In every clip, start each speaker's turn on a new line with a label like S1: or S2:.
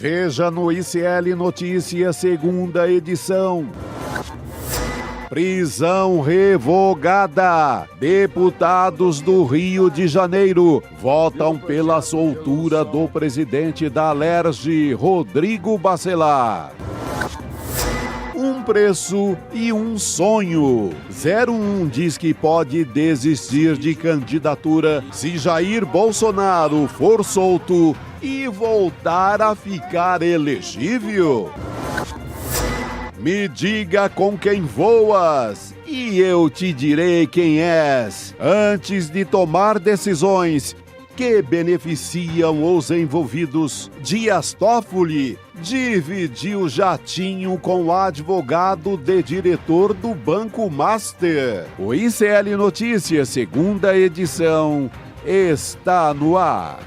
S1: Veja no ICL Notícias, segunda edição. Prisão revogada. Deputados do Rio de Janeiro votam pela soltura do presidente da Alerj, Rodrigo Bacelar. Um preço e um sonho. 01 diz que pode desistir de candidatura se Jair Bolsonaro for solto e voltar a ficar elegível. Me diga com quem voas e eu te direi quem és, antes de tomar decisões que beneficiam os envolvidos. Dias Toffoli dividiu jatinho com o advogado de diretor do Banco Master. O ICL Notícias, segunda edição, está no ar.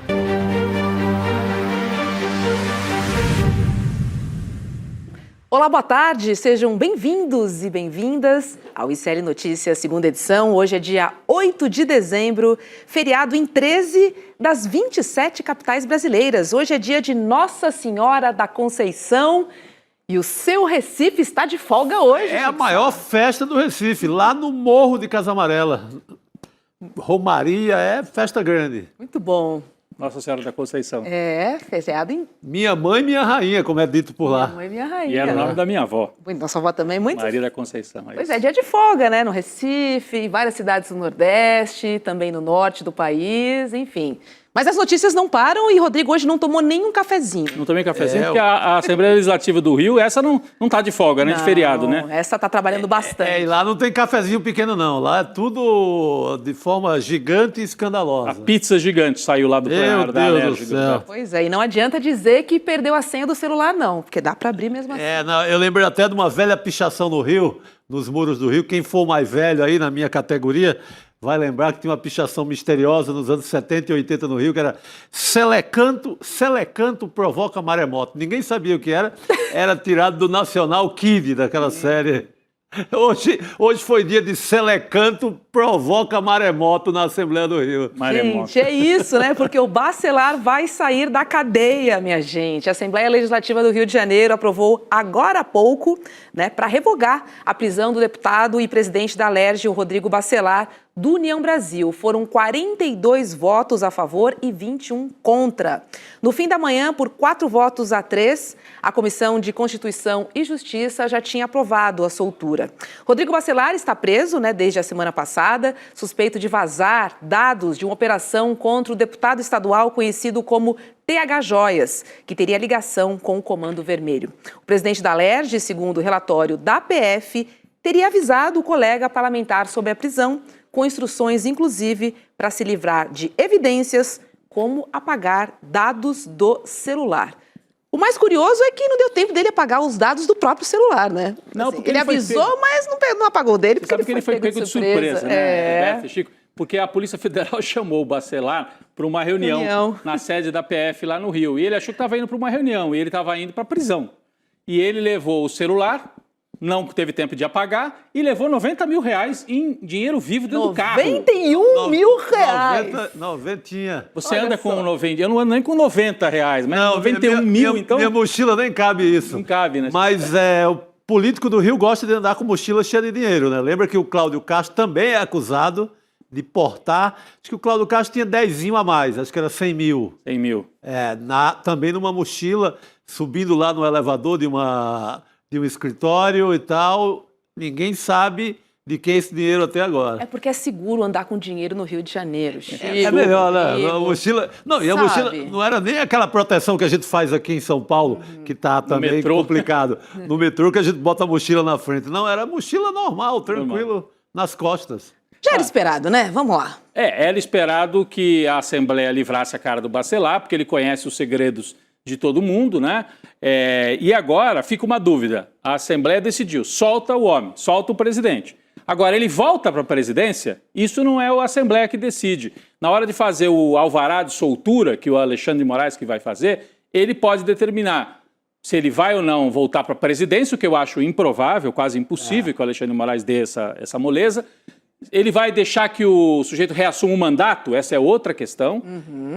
S2: Olá, boa tarde, sejam bem-vindos e bem-vindas ao ICL Notícias, segunda edição. Hoje é dia 8 de dezembro, feriado em 13 das 27 capitais brasileiras. Hoje é dia de Nossa Senhora da Conceição e o seu Recife está de folga hoje.
S3: É a maior festa do Recife, lá no Morro de Casa Amarela. Romaria é festa grande.
S2: Muito bom.
S4: Nossa Senhora da Conceição.
S2: É, feriado em...
S3: Minha mãe e minha rainha, como é dito por lá.
S2: Minha mãe e minha rainha.
S4: E era o nome da minha avó.
S2: Nossa avó também, muito.
S4: Maria da Conceição.
S2: Pois é, dia de folga, né? No Recife, em várias cidades do Nordeste, também no norte do país, enfim. Mas as notícias não param e Rodrigo hoje não tomou nenhum cafezinho.
S4: Não tomei cafezinho porque a Assembleia Legislativa do Rio, essa não tá de folga, né? De feriado, né?
S2: Essa tá trabalhando bastante.
S3: E lá não tem cafezinho pequeno, não. Lá é tudo de forma gigante e escandalosa.
S4: A pizza gigante saiu lá do plenário da
S3: Deus
S4: Alerj.
S3: do céu.
S2: Pois é, e não adianta dizer que perdeu a senha do celular, não, porque dá para abrir mesmo assim.
S3: Não, eu lembrei até de uma velha pichação no Rio, nos muros do Rio. Quem for mais velho aí na minha categoria vai lembrar que tinha uma pichação misteriosa nos anos 70 e 80 no Rio, que era Selecanto provoca maremoto. Ninguém sabia o que era tirado do Nacional Kid, daquela série. Hoje foi dia de Selecanto provoca maremoto na Assembleia do Rio.
S4: Maremoto.
S2: Gente, é isso, né? Porque o Bacelar vai sair da cadeia, minha gente. A Assembleia Legislativa do Rio de Janeiro aprovou agora há pouco, né, para revogar a prisão do deputado e presidente da Alerj, o Rodrigo Bacelar, do União Brasil. Foram 42 votos a favor e 21 contra. No fim da manhã, por 4 votos a 3, a Comissão de Constituição e Justiça já tinha aprovado a soltura. Rodrigo Bacelar está preso, né, desde a semana passada, suspeito de vazar dados de uma operação contra o deputado estadual conhecido como TH Joias, que teria ligação com o Comando Vermelho. O presidente da Alerj, segundo o relatório da PF, teria avisado o colega parlamentar sobre a prisão, com instruções, inclusive, para se livrar de evidências, como apagar dados do celular. O mais curioso é que não deu tempo dele apagar os dados do próprio celular, né?
S4: Não,
S2: assim,
S4: porque
S2: ele
S4: ele foi
S2: avisou,
S4: pego.
S2: mas não apagou o dele, porque
S4: Sabe que ele foi pego de surpresa, né, Roberto, Chico? Porque a Polícia Federal chamou o Bacelar para uma reunião na sede da PF lá no Rio. E ele achou que estava indo para uma reunião e ele estava indo para a prisão. E ele levou o celular, não teve tempo de apagar, e levou R$90 mil em dinheiro vivo dentro do carro.
S2: R$91 mil!
S3: 90.
S4: Você
S2: Olha
S4: anda
S2: só.
S4: com 90, eu não ando nem com R$90, mas não, 91 mil, então...
S3: Minha mochila nem cabe isso.
S4: Não cabe, né?
S3: Mas o político do Rio gosta de andar com mochila cheia de dinheiro, né? Lembra que o Cláudio Castro também é acusado de portar. Acho que o Cláudio Castro tinha 10 a mais, acho que era 100 mil.
S4: 100 mil.
S3: Também numa mochila, subindo lá no elevador de um escritório e tal. Ninguém sabe de quem é esse dinheiro até agora.
S2: É porque é seguro andar com dinheiro no Rio de Janeiro, Chico.
S3: É melhor, né? A mochila... Não, e a
S2: Sabe?
S3: mochila não era nem aquela proteção que a gente faz aqui em São Paulo, que tá também
S4: metrô.
S3: complicado. No metrô que a gente bota a mochila na frente. Não, era mochila normal, tranquilo, nas costas.
S2: Já era esperado, né? Vamos lá.
S4: Era esperado que a Assembleia livrasse a cara do Bacelar, porque ele conhece os segredos de todo mundo, né? E agora fica uma dúvida. A Assembleia decidiu, solta o homem, solta o presidente. Agora, ele volta para a presidência, isso não é a Assembleia que decide. Na hora de fazer o alvará de soltura, que o Alexandre de Moraes que vai fazer, ele pode determinar se ele vai ou não voltar para a presidência, o que eu acho improvável, quase impossível que o Alexandre de Moraes dê essa moleza. Ele vai deixar que o sujeito reassuma o mandato? Essa é outra questão.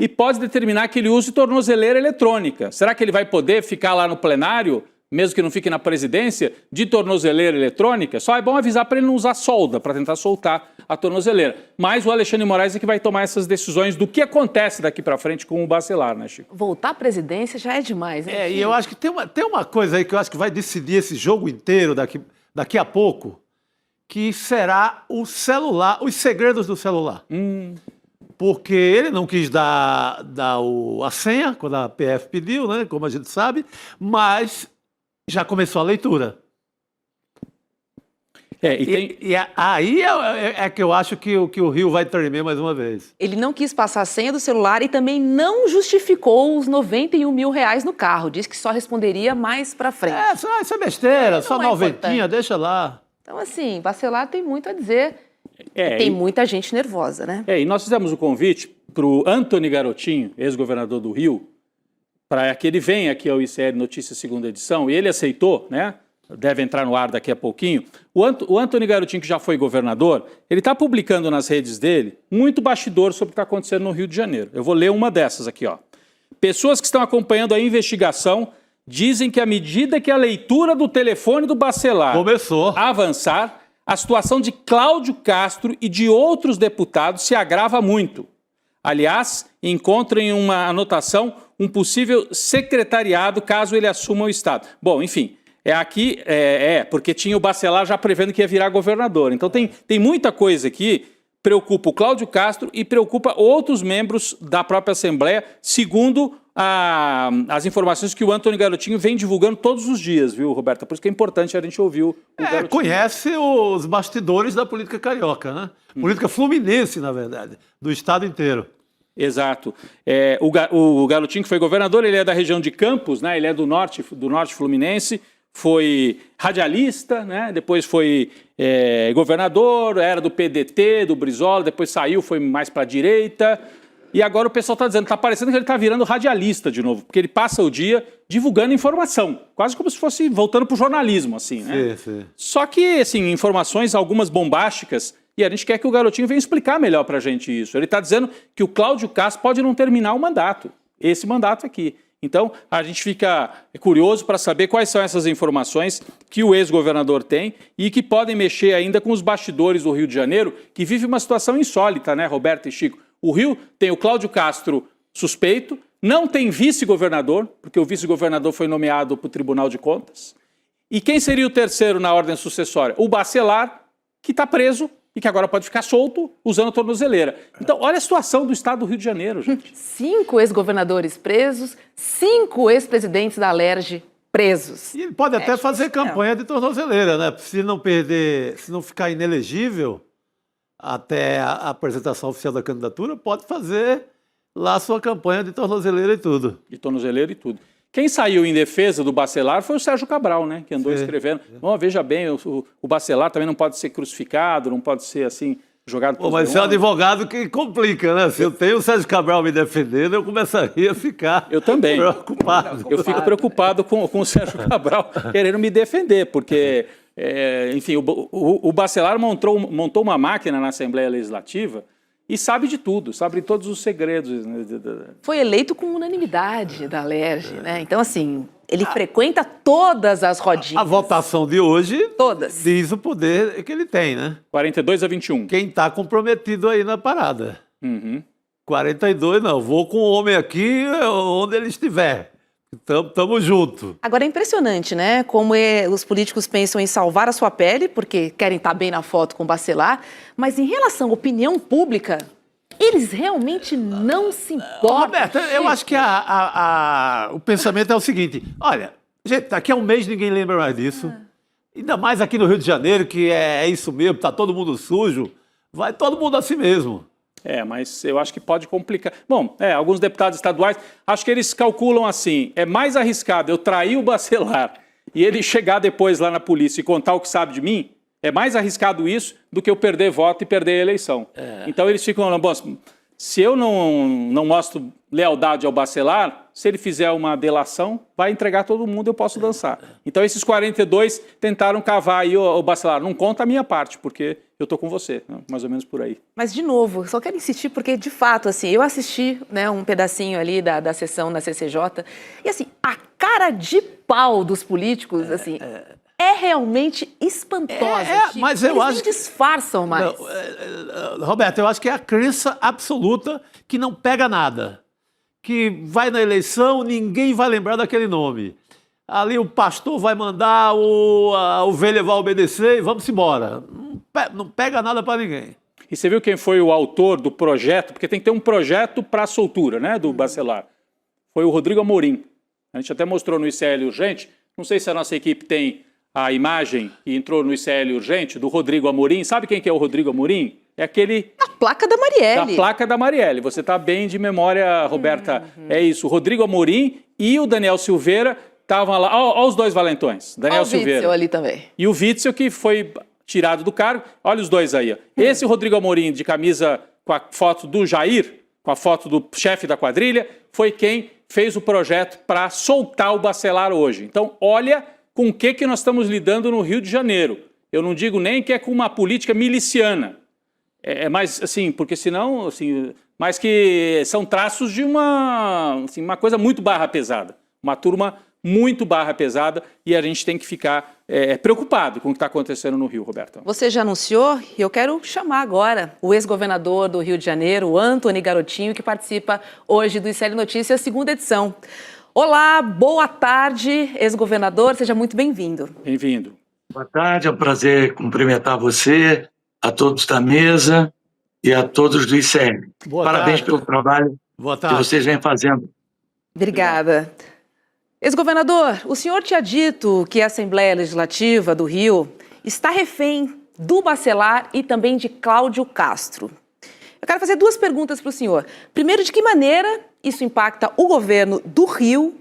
S4: E pode determinar que ele use tornozeleira eletrônica. Será que ele vai poder ficar lá no plenário, mesmo que não fique na presidência, de tornozeleira eletrônica? Só é bom avisar para ele não usar solda, para tentar soltar a tornozeleira. Mas o Alexandre de Moraes é que vai tomar essas decisões do que acontece daqui para frente com o Bacelar, né, Chico?
S2: Voltar à presidência já é demais, hein?
S3: E eu acho que tem uma coisa aí que eu acho que vai decidir esse jogo inteiro daqui a pouco, que será o celular, os segredos do celular. Porque ele não quis dar a senha quando a PF pediu, né, como a gente sabe, mas já começou a leitura. Aí é que eu acho que o Rio vai tremer mais uma vez.
S2: Ele não quis passar a senha do celular e também não justificou os R$91 mil no carro. Disse que só responderia mais pra frente.
S3: Isso é besteira, só
S2: é
S3: noventinha,
S2: importante.
S3: deixa lá.
S2: Então, assim, Bacelar tem muito a dizer. Tem muita gente nervosa, né?
S4: E nós fizemos o convite para o Antony Garotinho, ex-governador do Rio, para que ele venha aqui ao ICL Notícias segunda edição, e ele aceitou, né? Deve entrar no ar daqui a pouquinho. O Antony Garotinho, que já foi governador, ele está publicando nas redes dele muito bastidor sobre o que está acontecendo no Rio de Janeiro. Eu vou ler uma dessas aqui, ó. Pessoas que estão acompanhando a investigação dizem que à medida que a leitura do telefone do Bacelar
S3: começou
S4: a avançar, a situação de Cláudio Castro e de outros deputados se agrava muito. Aliás, encontram em uma anotação um possível secretariado caso ele assuma o Estado. Bom, enfim, porque tinha o Bacelar já prevendo que ia virar governador. Então tem muita coisa aqui, preocupa o Cláudio Castro e preocupa outros membros da própria Assembleia, segundo as informações que o Antony Garotinho vem divulgando todos os dias, viu, Roberta? Por isso que é importante a gente ouvir o Garotinho.
S3: Conhece os bastidores da política carioca, né? Política fluminense, na verdade, do estado inteiro.
S4: Exato. O Garotinho, que foi governador, ele é da região de Campos, né? Ele é do norte fluminense, foi radialista, né? Depois foi governador, era do PDT, do Brizola, depois saiu, foi mais para a direita. E agora o pessoal está dizendo, está parecendo que ele está virando radialista de novo, porque ele passa o dia divulgando informação, quase como se fosse voltando para o jornalismo, assim, né?
S3: Sim.
S4: Só que, assim, informações, algumas bombásticas, e a gente quer que o Garotinho venha explicar melhor para a gente isso. Ele está dizendo que o Cláudio Castro pode não terminar o mandato, esse mandato aqui. Então, a gente fica curioso para saber quais são essas informações que o ex-governador tem e que podem mexer ainda com os bastidores do Rio de Janeiro, que vive uma situação insólita, né, Roberto e Chico? O Rio tem o Cláudio Castro suspeito, não tem vice-governador, porque o vice-governador foi nomeado para o Tribunal de Contas. E quem seria o terceiro na ordem sucessória? O Bacelar, que está preso e que agora pode ficar solto usando a tornozeleira. Então, olha a situação do estado do Rio de Janeiro, gente.
S2: 5 ex-governadores presos, 5 ex-presidentes da Alerj presos.
S3: E ele pode até fazer campanha de tornozeleira, né? Se não ficar inelegível até a apresentação oficial da candidatura, pode fazer lá a sua campanha de tornozeleira e tudo.
S4: De tornozeleira e tudo. Quem saiu em defesa do Bacelar foi o Sérgio Cabral, né? Que andou escrevendo. Bom, veja bem, o Bacelar também não pode ser crucificado, não pode ser assim, jogado por
S3: mas você é um advogado que complica, né? Se eu tenho o Sérgio Cabral me defendendo, eu começaria a ficar preocupado.
S4: Eu fico preocupado com o Sérgio Cabral querendo me defender, porque... enfim, o Bacelar montou uma máquina na Assembleia Legislativa e sabe de tudo, sabe de todos os segredos.
S2: Foi eleito com unanimidade da Alerj, né? Então, assim, ele frequenta todas as rodinhas.
S3: A votação de hoje
S2: todas
S3: diz o poder que ele tem, né?
S4: 42-21.
S3: Quem está comprometido aí na parada. 42, não, vou com o homem aqui onde ele estiver. Tamo junto.
S2: Agora é impressionante, né? Como os políticos pensam em salvar a sua pele, porque querem estar bem na foto com o Bacelar, mas em relação à opinião pública, eles realmente não se importam.
S3: Roberto, eu acho que o pensamento é o seguinte: olha, gente, daqui a um mês ninguém lembra mais disso. Ainda mais aqui no Rio de Janeiro, que é isso mesmo, tá todo mundo sujo, vai todo mundo assim mesmo.
S4: Mas eu acho que pode complicar. Bom, alguns deputados estaduais, acho que eles calculam assim, é mais arriscado eu trair o Bacelar e ele chegar depois lá na polícia e contar o que sabe de mim, é mais arriscado isso do que eu perder voto e perder a eleição. Então eles ficam, bom, se eu não mostro lealdade ao Bacelar, se ele fizer uma delação, vai entregar todo mundo, eu posso dançar. Então esses 42 tentaram cavar aí o Bacelar, não conta a minha parte, porque eu tô com você, né? Mais ou menos por aí.
S2: Mas, de novo, só quero insistir porque, de fato, assim, eu assisti, né, um pedacinho ali da sessão na CCJ e, assim, a cara de pau dos políticos, assim, é realmente espantosa. Chico.
S3: Mas eu
S2: Eles
S3: acho
S2: nem disfarçam mais.
S3: Roberto, eu acho que é a crença absoluta que não pega nada. Que vai na eleição, ninguém vai lembrar daquele nome. Ali o pastor vai mandar, a ovelha vai obedecer e vamos embora. Não pega nada para ninguém.
S4: E você viu quem foi o autor do projeto? Porque tem que ter um projeto para a soltura, né, do Bacelar. Foi o Rodrigo Amorim. A gente até mostrou no ICL Urgente. Não sei se a nossa equipe tem a imagem que entrou no ICL Urgente do Rodrigo Amorim. Sabe quem que é o Rodrigo Amorim? É aquele...
S2: A placa da Marielle.
S4: Da placa da Marielle. Você está bem de memória, Roberta. É isso. O Rodrigo Amorim e o Daniel Silveira estavam lá. Olha os dois valentões. Daniel Silveira.
S2: O Witzel ali também.
S4: E o Witzel, que foi tirado do cargo. Olha os dois aí. Ó. Esse Rodrigo Amorim, de camisa com a foto do Jair, com a foto do chefe da quadrilha, foi quem fez o projeto para soltar o Bacelar hoje. Então, olha com o que nós estamos lidando no Rio de Janeiro. Eu não digo nem que é com uma política miliciana. É mais, assim, porque senão, assim, mais que são traços de uma coisa muito barra pesada. Uma turma muito barra pesada e a gente tem que ficar preocupado com o que está acontecendo no Rio, Roberto.
S2: Você já anunciou e eu quero chamar agora o ex-governador do Rio de Janeiro, o Antony Garotinho, que participa hoje do ICL Notícias, segunda edição. Olá, boa tarde, ex-governador, seja muito bem-vindo.
S4: Bem-vindo.
S5: Boa tarde, é um prazer cumprimentar você, a todos da mesa e a todos do ICL. Parabéns pelo trabalho que vocês vêm fazendo.
S2: Obrigada. Ex-governador, o senhor tinha dito que a Assembleia Legislativa do Rio está refém do Bacelar e também de Cláudio Castro. Eu quero fazer duas perguntas para o senhor. Primeiro, de que maneira isso impacta o governo do Rio?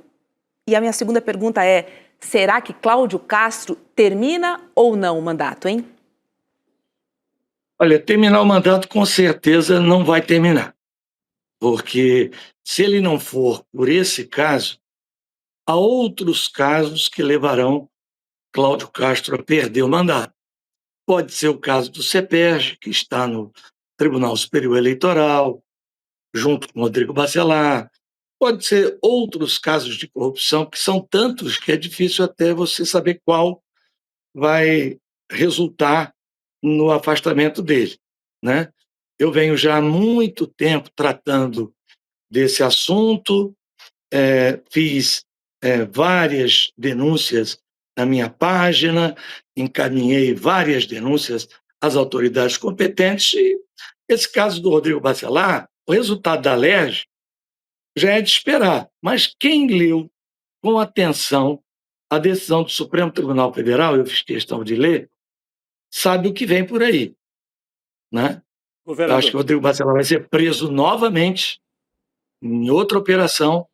S2: E a minha segunda pergunta é, será que Cláudio Castro termina ou não o mandato, hein?
S5: Olha, terminar o mandato com certeza não vai terminar. Porque se ele não for por esse caso, há outros casos que levarão Cláudio Castro a perder o mandato. Pode ser o caso do CEPERJ, que está no Tribunal Superior Eleitoral, junto com Rodrigo Bacelar. Pode ser outros casos de corrupção, que são tantos que é difícil até você saber qual vai resultar no afastamento dele, né? Eu venho já há muito tempo tratando desse assunto, fiz várias denúncias na minha página, encaminhei várias denúncias às autoridades competentes e esse caso do Rodrigo Bacelar, o resultado da LERJ já é de esperar, mas quem leu com atenção a decisão do Supremo Tribunal Federal, eu fiz questão de ler, sabe o que vem por aí, né? Eu acho que o Rodrigo Bacelar vai ser preso novamente em outra operação,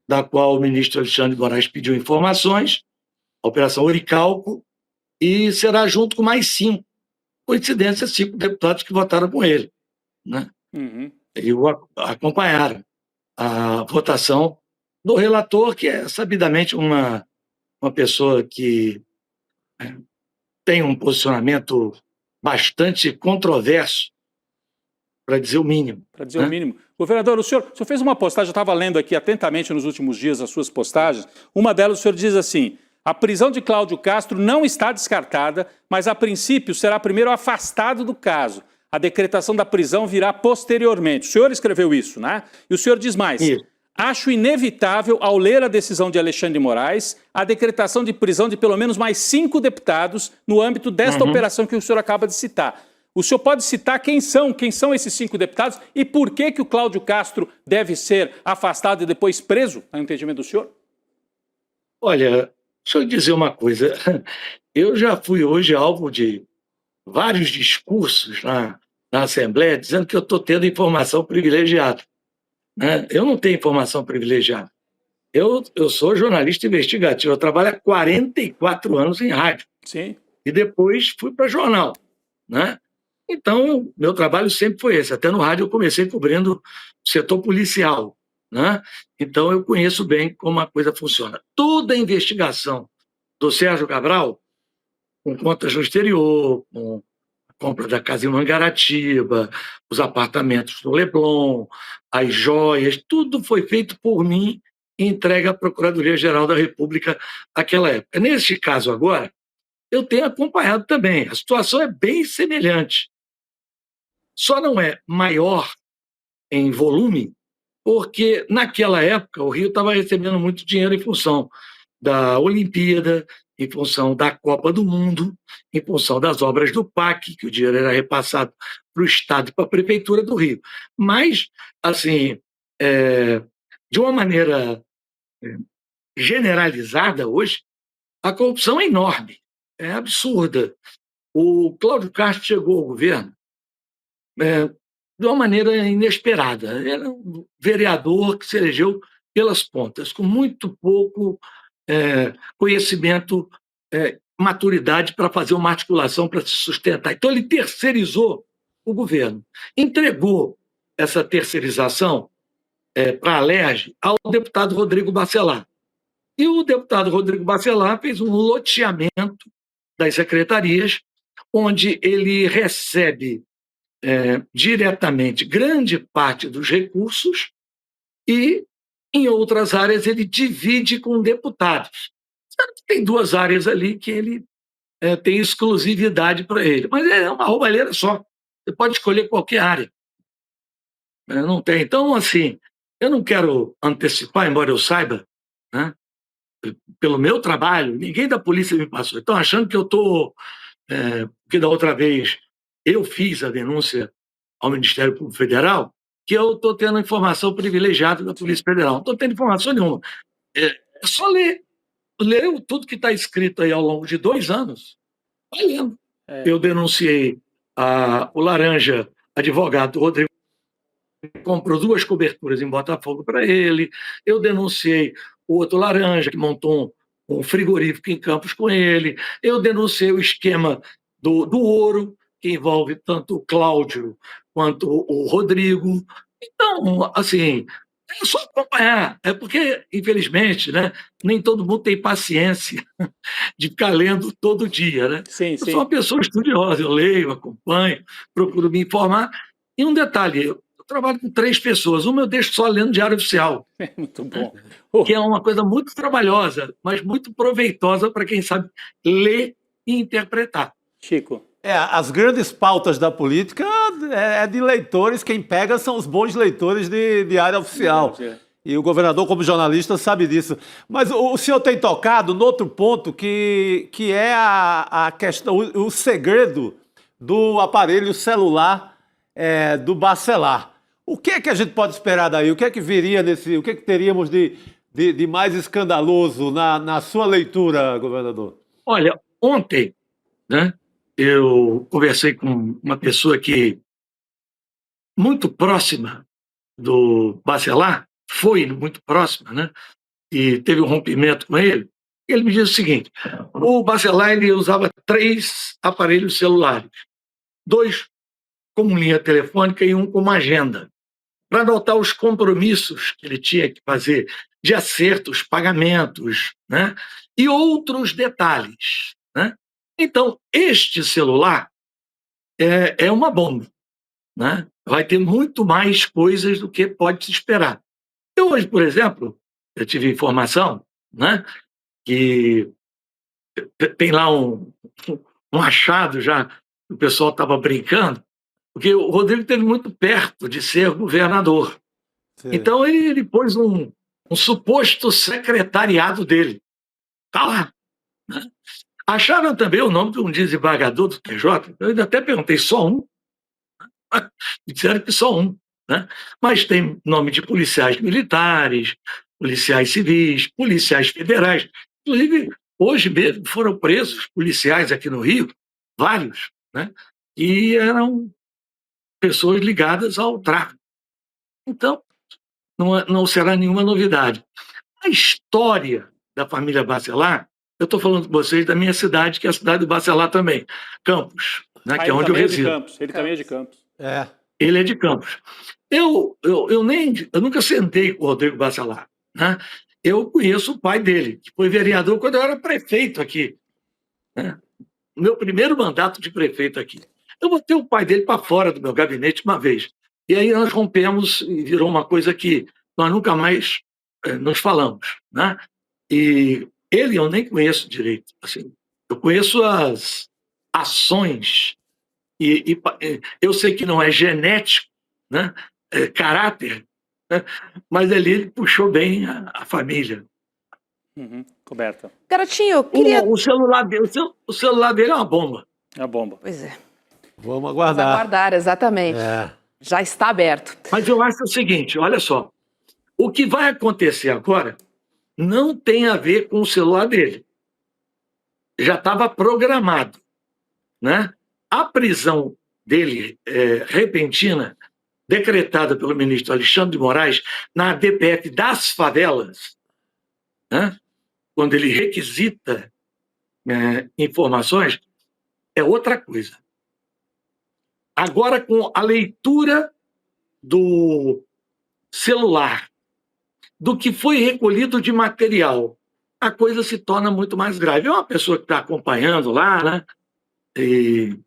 S5: da qual o ministro Alexandre de Moraes pediu informações, a Operação Oricalco, e será junto com mais 5, coincidência, 5 deputados que votaram com ele, né? E acompanharam a votação do relator, que é sabidamente uma pessoa que tem um posicionamento bastante controverso, para dizer o mínimo.
S4: Para dizer o mínimo. Governador, o senhor fez uma postagem, eu estava lendo aqui atentamente nos últimos dias as suas postagens, uma delas o senhor diz assim, a prisão de Cláudio Castro não está descartada, mas a princípio será primeiro afastado do caso. A decretação da prisão virá posteriormente. O senhor escreveu isso, né? E o senhor diz mais, acho inevitável, ao ler a decisão de Alexandre de Moraes, a decretação de prisão de pelo menos mais 5 deputados no âmbito desta operação que o senhor acaba de citar. O senhor pode citar quem são esses 5 deputados e por que o Cláudio Castro deve ser afastado e depois preso, no entendimento do senhor?
S5: Olha, deixa eu dizer uma coisa. Eu já fui hoje alvo de vários discursos na Assembleia dizendo que eu estou tendo informação privilegiada, né? Eu não tenho informação privilegiada. Eu sou jornalista investigativo, eu trabalho há 44 anos em rádio.
S4: Sim.
S5: E depois fui para jornal, né? Então, meu trabalho sempre foi esse. Até no rádio eu comecei cobrindo o setor policial, né? Então, eu conheço bem como a coisa funciona. Toda a investigação do Sérgio Cabral, com contas no exterior, com compra da casa em Mangaratiba, os apartamentos do Leblon, as joias, tudo foi feito por mim e entregue à Procuradoria-Geral da República naquela época. Neste caso agora, eu tenho acompanhado também. A situação é bem semelhante. Só não é maior em volume, porque naquela época o Rio estava recebendo muito dinheiro em função da Olimpíada, em função da Copa do Mundo, em função das obras do PAC, que o dinheiro era repassado para o Estado e para a Prefeitura do Rio. Mas, assim, de uma maneira generalizada hoje, a corrupção é enorme, é absurda. O Cláudio Castro chegou ao governo de uma maneira inesperada. Era um vereador que se elegeu pelas pontas, com muito pouco conhecimento, maturidade para fazer uma articulação para se sustentar. Então, ele terceirizou o governo, entregou essa terceirização para a Alerj ao deputado Rodrigo Bacelar. E o deputado Rodrigo Bacelar fez um loteamento das secretarias, onde ele recebe diretamente grande parte dos recursos e, em outras áreas, ele divide com deputados. Tem duas áreas ali que ele tem exclusividade para ele, mas é uma roubalheira só. Você pode escolher qualquer área. Não tem. Então, assim, eu não quero antecipar, embora eu saiba, né, pelo meu trabalho, ninguém da polícia me passou. Estão achando que eu estou... porque da outra vez eu fiz a denúncia ao Ministério Público Federal, que eu estou tendo informação privilegiada da Polícia Federal. Não estou tendo informação nenhuma. É só ler. Leu tudo que está escrito aí ao longo de 2 anos. Vai lendo. Eu denunciei o Laranja, advogado Rodrigo, comprou 2 coberturas em Botafogo para ele. Eu denunciei o outro Laranja, que montou um frigorífico em Campos com ele. Eu denunciei o esquema do ouro, que envolve tanto o Cláudio quanto o Rodrigo. Então, assim, é só acompanhar. É porque, infelizmente, né, nem todo mundo tem paciência de ficar lendo todo dia. Né?
S4: Sim,
S5: eu sou uma pessoa estudiosa, eu leio, acompanho, procuro me informar. E um detalhe, eu trabalho com 3 pessoas. Uma eu deixo só lendo Diário Oficial.
S4: Muito bom.
S5: Que é uma coisa muito trabalhosa, mas muito proveitosa para quem sabe ler e interpretar.
S4: Chico.
S3: As grandes pautas da política é de leitores, quem pega são os bons leitores de Diário Oficial. E o governador, como jornalista, sabe disso. Mas o senhor tem tocado no outro ponto, que é a questão, o segredo do aparelho celular do Bacelar. O que é que a gente pode esperar daí? O que é que viria o que é que teríamos de mais escandaloso na sua leitura, governador?
S5: Olha, ontem, né, eu conversei com uma pessoa que muito próxima do Bacelar, foi muito próxima, né, e teve um rompimento com ele. Ele me disse o seguinte: o Bacelar ele usava 3 aparelhos celulares, 2 como linha telefônica e 1 como agenda, para anotar os compromissos que ele tinha que fazer de acertos, pagamentos, né, e outros detalhes, né? Então, este celular é uma bomba, né? Vai ter muito mais coisas do que pode se esperar. Eu hoje, por exemplo, eu tive informação, né, que tem lá um achado já, o pessoal estava brincando, porque o Rodrigo esteve muito perto de ser governador. Sim. Então, ele pôs um suposto secretariado dele. Está lá. Né? Acharam também o nome de um desembargador do TJ. Eu ainda até perguntei, só um? Me disseram que só um. Né? Mas tem nome de policiais militares, policiais civis, policiais federais. Inclusive, hoje mesmo foram presos policiais aqui no Rio, vários, né? E eram pessoas ligadas ao tráfico. Então, não será nenhuma novidade. A história da família Bacelar, eu estou falando com vocês da minha cidade, que é a cidade do Bacelar também, Campos, né, que é onde eu resido.
S4: Ele também é de Campos.
S5: Ele é de Campos. Eu nunca sentei com o Rodrigo Bacelar. Né? Eu conheço o pai dele, que foi vereador quando eu era prefeito aqui. Né? Meu primeiro mandato de prefeito aqui. Eu botei o pai dele para fora do meu gabinete uma vez. E aí nós rompemos e virou uma coisa que nós nunca mais nos falamos, né? E ele eu nem conheço direito. Assim, eu conheço as ações e eu sei que não é genético, né? É caráter, né? Mas ali ele puxou bem a família.
S4: Coberta.
S2: Garotinho, eu queria...
S5: O celular dele é uma bomba.
S4: É a bomba.
S2: Pois é.
S3: Vamos
S2: Vamos
S3: aguardar.
S2: aguardar, exatamente.
S3: É.
S2: Já está aberto.
S5: Mas eu acho o seguinte, olha só, o que vai acontecer agora não tem a ver com o celular dele. Já estava programado, né? A prisão dele, repentina, decretada pelo ministro Alexandre de Moraes na DPF das favelas, né? Quando ele requisita informações, é outra coisa. Agora, com a leitura do celular, do que foi recolhido de material, a coisa se torna muito mais grave. É uma pessoa que está acompanhando lá, né? E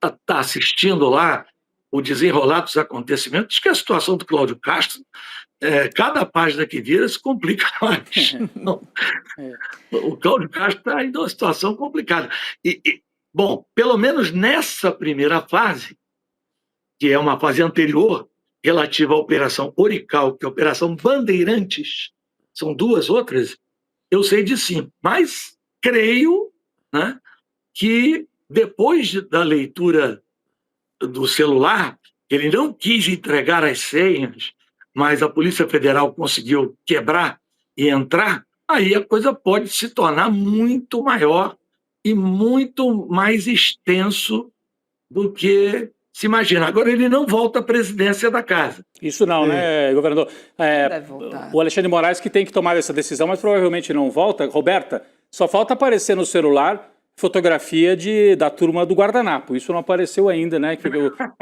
S5: está assistindo lá o desenrolar dos acontecimentos, que a situação do Cláudio Castro, cada página que vira se complica mais. O Cláudio Castro está em uma situação complicada. Bom, pelo menos nessa primeira fase, que é uma fase anterior, relativa à Operação Orical, que é a Operação Bandeirantes, são duas outras, eu sei de sim. Mas creio, né, que depois da leitura do celular, ele não quis entregar as senhas, mas a Polícia Federal conseguiu quebrar e entrar, aí a coisa pode se tornar muito maior e muito mais extenso do que se imagina. Agora ele não volta à presidência da casa.
S4: Isso não, né, governador?
S2: Deve voltar.
S4: O Alexandre de Moraes que tem que tomar essa decisão, mas provavelmente não volta. Roberta, só falta aparecer no celular fotografia da turma do guardanapo. Isso não apareceu ainda, né?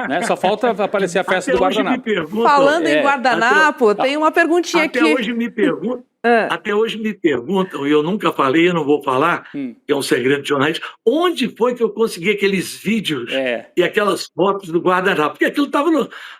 S4: Né? Só falta aparecer a festa do guardanapo.
S2: Falando em guardanapo, tem uma perguntinha aqui.
S5: Até hoje me perguntam, e eu nunca falei, eu não vou falar, que é um segredo de jornalista, onde foi que eu consegui aqueles vídeos e aquelas fotos do guardanapo? Porque aquilo estava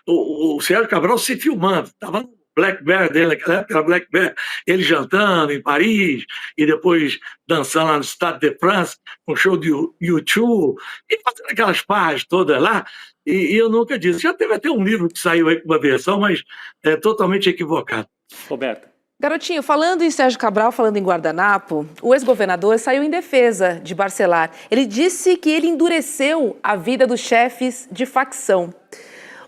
S5: o Sérgio Cabral se filmando, estava no Blackberry dele, naquela época era Blackberry, ele jantando em Paris, e depois dançando lá no Stade de France, com um show de U2, e fazendo aquelas parras todas lá, e eu nunca disse. Já teve até um livro que saiu aí com uma versão, mas é totalmente equivocado.
S4: Roberta.
S2: Garotinho, falando em Sérgio Cabral, falando em guardanapo, o ex-governador saiu em defesa de Barcelar. Ele disse que ele endureceu a vida dos chefes de facção.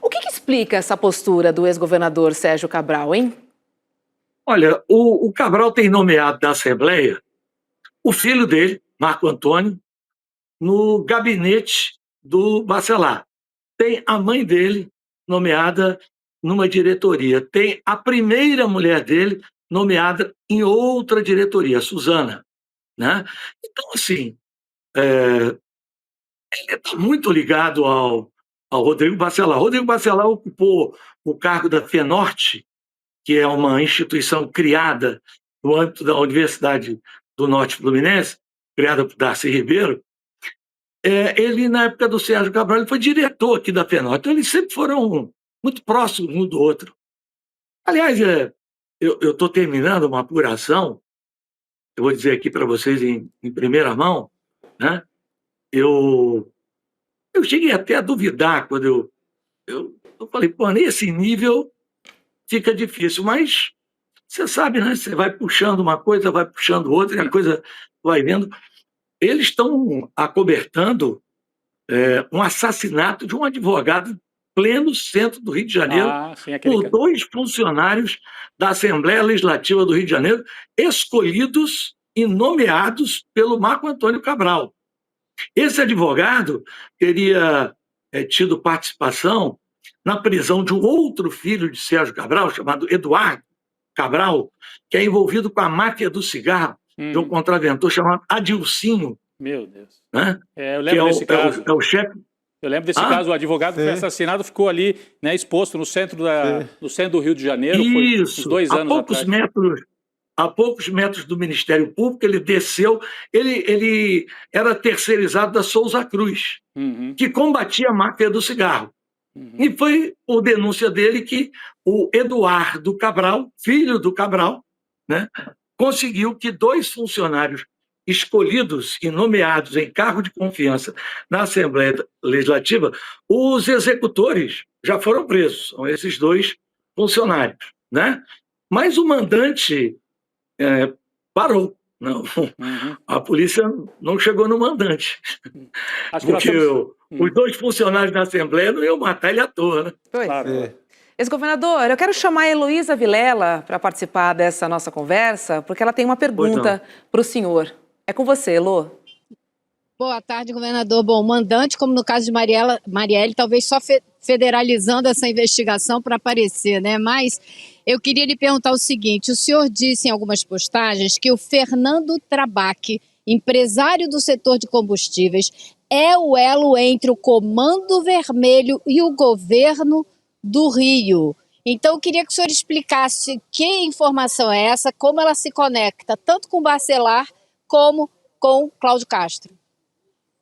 S2: O que explica essa postura do ex-governador Sérgio Cabral, hein?
S5: Olha, o Cabral tem nomeado da Assembleia o filho dele, Marco Antônio, no gabinete do Barcelar. Tem a mãe dele nomeada numa diretoria. Tem a primeira mulher dele nomeada em outra diretoria, a Suzana, né? Então, assim, ele está muito ligado ao Rodrigo Barcelar. Rodrigo Barcelar ocupou o cargo da FENORTE, que é uma instituição criada no âmbito da Universidade do Norte Fluminense, criada por Darcy Ribeiro. Ele, na época do Sérgio Cabral, ele foi diretor aqui da FENORTE. Então, eles sempre foram muito próximos um do outro. Aliás, eu estou terminando uma apuração, eu vou dizer aqui para vocês em primeira mão, né? Eu cheguei até a duvidar quando eu falei, pô, nesse nível fica difícil, mas você sabe, né? Você vai puxando uma coisa, vai puxando outra, e a coisa vai vendo. Eles estão acobertando um assassinato de um advogado pleno centro do Rio de Janeiro, por 2 funcionários da Assembleia Legislativa do Rio de Janeiro, escolhidos e nomeados pelo Marco Antônio Cabral. Esse advogado teria tido participação na prisão de um outro filho de Sérgio Cabral, chamado Eduardo Cabral, que é envolvido com a máfia do cigarro, de um contraventor chamado Adilcinho.
S4: Meu Deus.
S5: Né?
S4: Eu lembro desse caso.
S5: É o chefe.
S4: Eu lembro desse caso, o advogado que foi assassinado ficou ali, né, exposto no centro do Rio de Janeiro.
S5: Isso,
S4: foi uns 2 anos
S5: a poucos
S4: atrás.
S5: a poucos metros do Ministério Público, ele desceu, ele era terceirizado da Souza Cruz, que combatia a máfia do cigarro. E foi por denúncia dele que o Eduardo Cabral, filho do Cabral, né, conseguiu que 2 funcionários escolhidos e nomeados em cargo de confiança na Assembleia Legislativa, os executores já foram presos, são esses 2 funcionários, né? Mas o mandante parou. Não, a polícia não chegou no mandante.
S4: Acho que nós
S5: Porque
S4: estamos...
S5: os 2 funcionários da Assembleia não iam matar ele à toa, né?
S2: Pois.
S4: Claro.
S2: Ex-governador, eu quero chamar a Heloísa Vilela para participar dessa nossa conversa, porque ela tem uma pergunta para o senhor. É com você, Elô.
S6: Boa tarde, governador. Bom, mandante, como no caso de Marielle, talvez só federalizando essa investigação para aparecer, né? Mas eu queria lhe perguntar o seguinte: o senhor disse em algumas postagens que o Fernando Trabac, empresário do setor de combustíveis, é o elo entre o Comando Vermelho e o governo do Rio. Então, eu queria que o senhor explicasse que informação é essa, como ela se conecta tanto com Bacelar como com Cláudio Castro.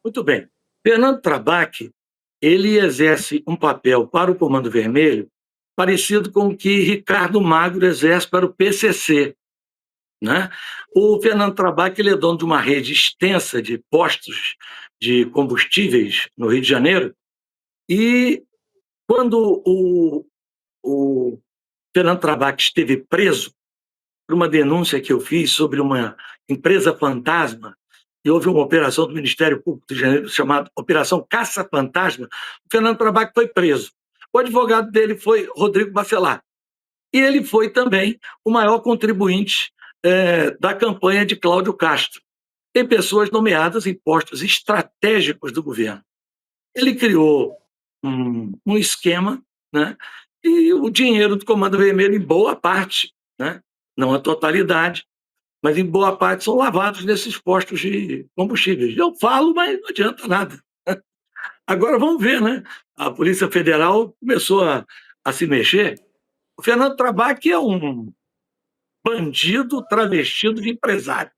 S5: Muito bem. Fernando Trabac, ele exerce um papel para o Comando Vermelho parecido com o que Ricardo Magro exerce para o PCC, né? O Fernando Trabac, ele é dono de uma rede extensa de postos de combustíveis no Rio de Janeiro, e quando o Fernando Trabac esteve preso por uma denúncia que eu fiz sobre uma empresa fantasma, e houve uma operação do Ministério Público do Rio de Janeiro chamada Operação Caça Fantasma, o Fernando Trabac foi preso. O advogado dele foi Rodrigo Bacelar. E ele foi também o maior contribuinte da campanha de Cláudio Castro. Tem pessoas nomeadas em postos estratégicos do governo. Ele criou um esquema, né? E o dinheiro do Comando Vermelho, em boa parte, né? Não a totalidade, mas em boa parte são lavados nesses postos de combustíveis. Eu falo, mas não adianta nada. Agora vamos ver, né? A Polícia Federal começou a se mexer. O Fernando Trabac é um bandido travestido de empresário.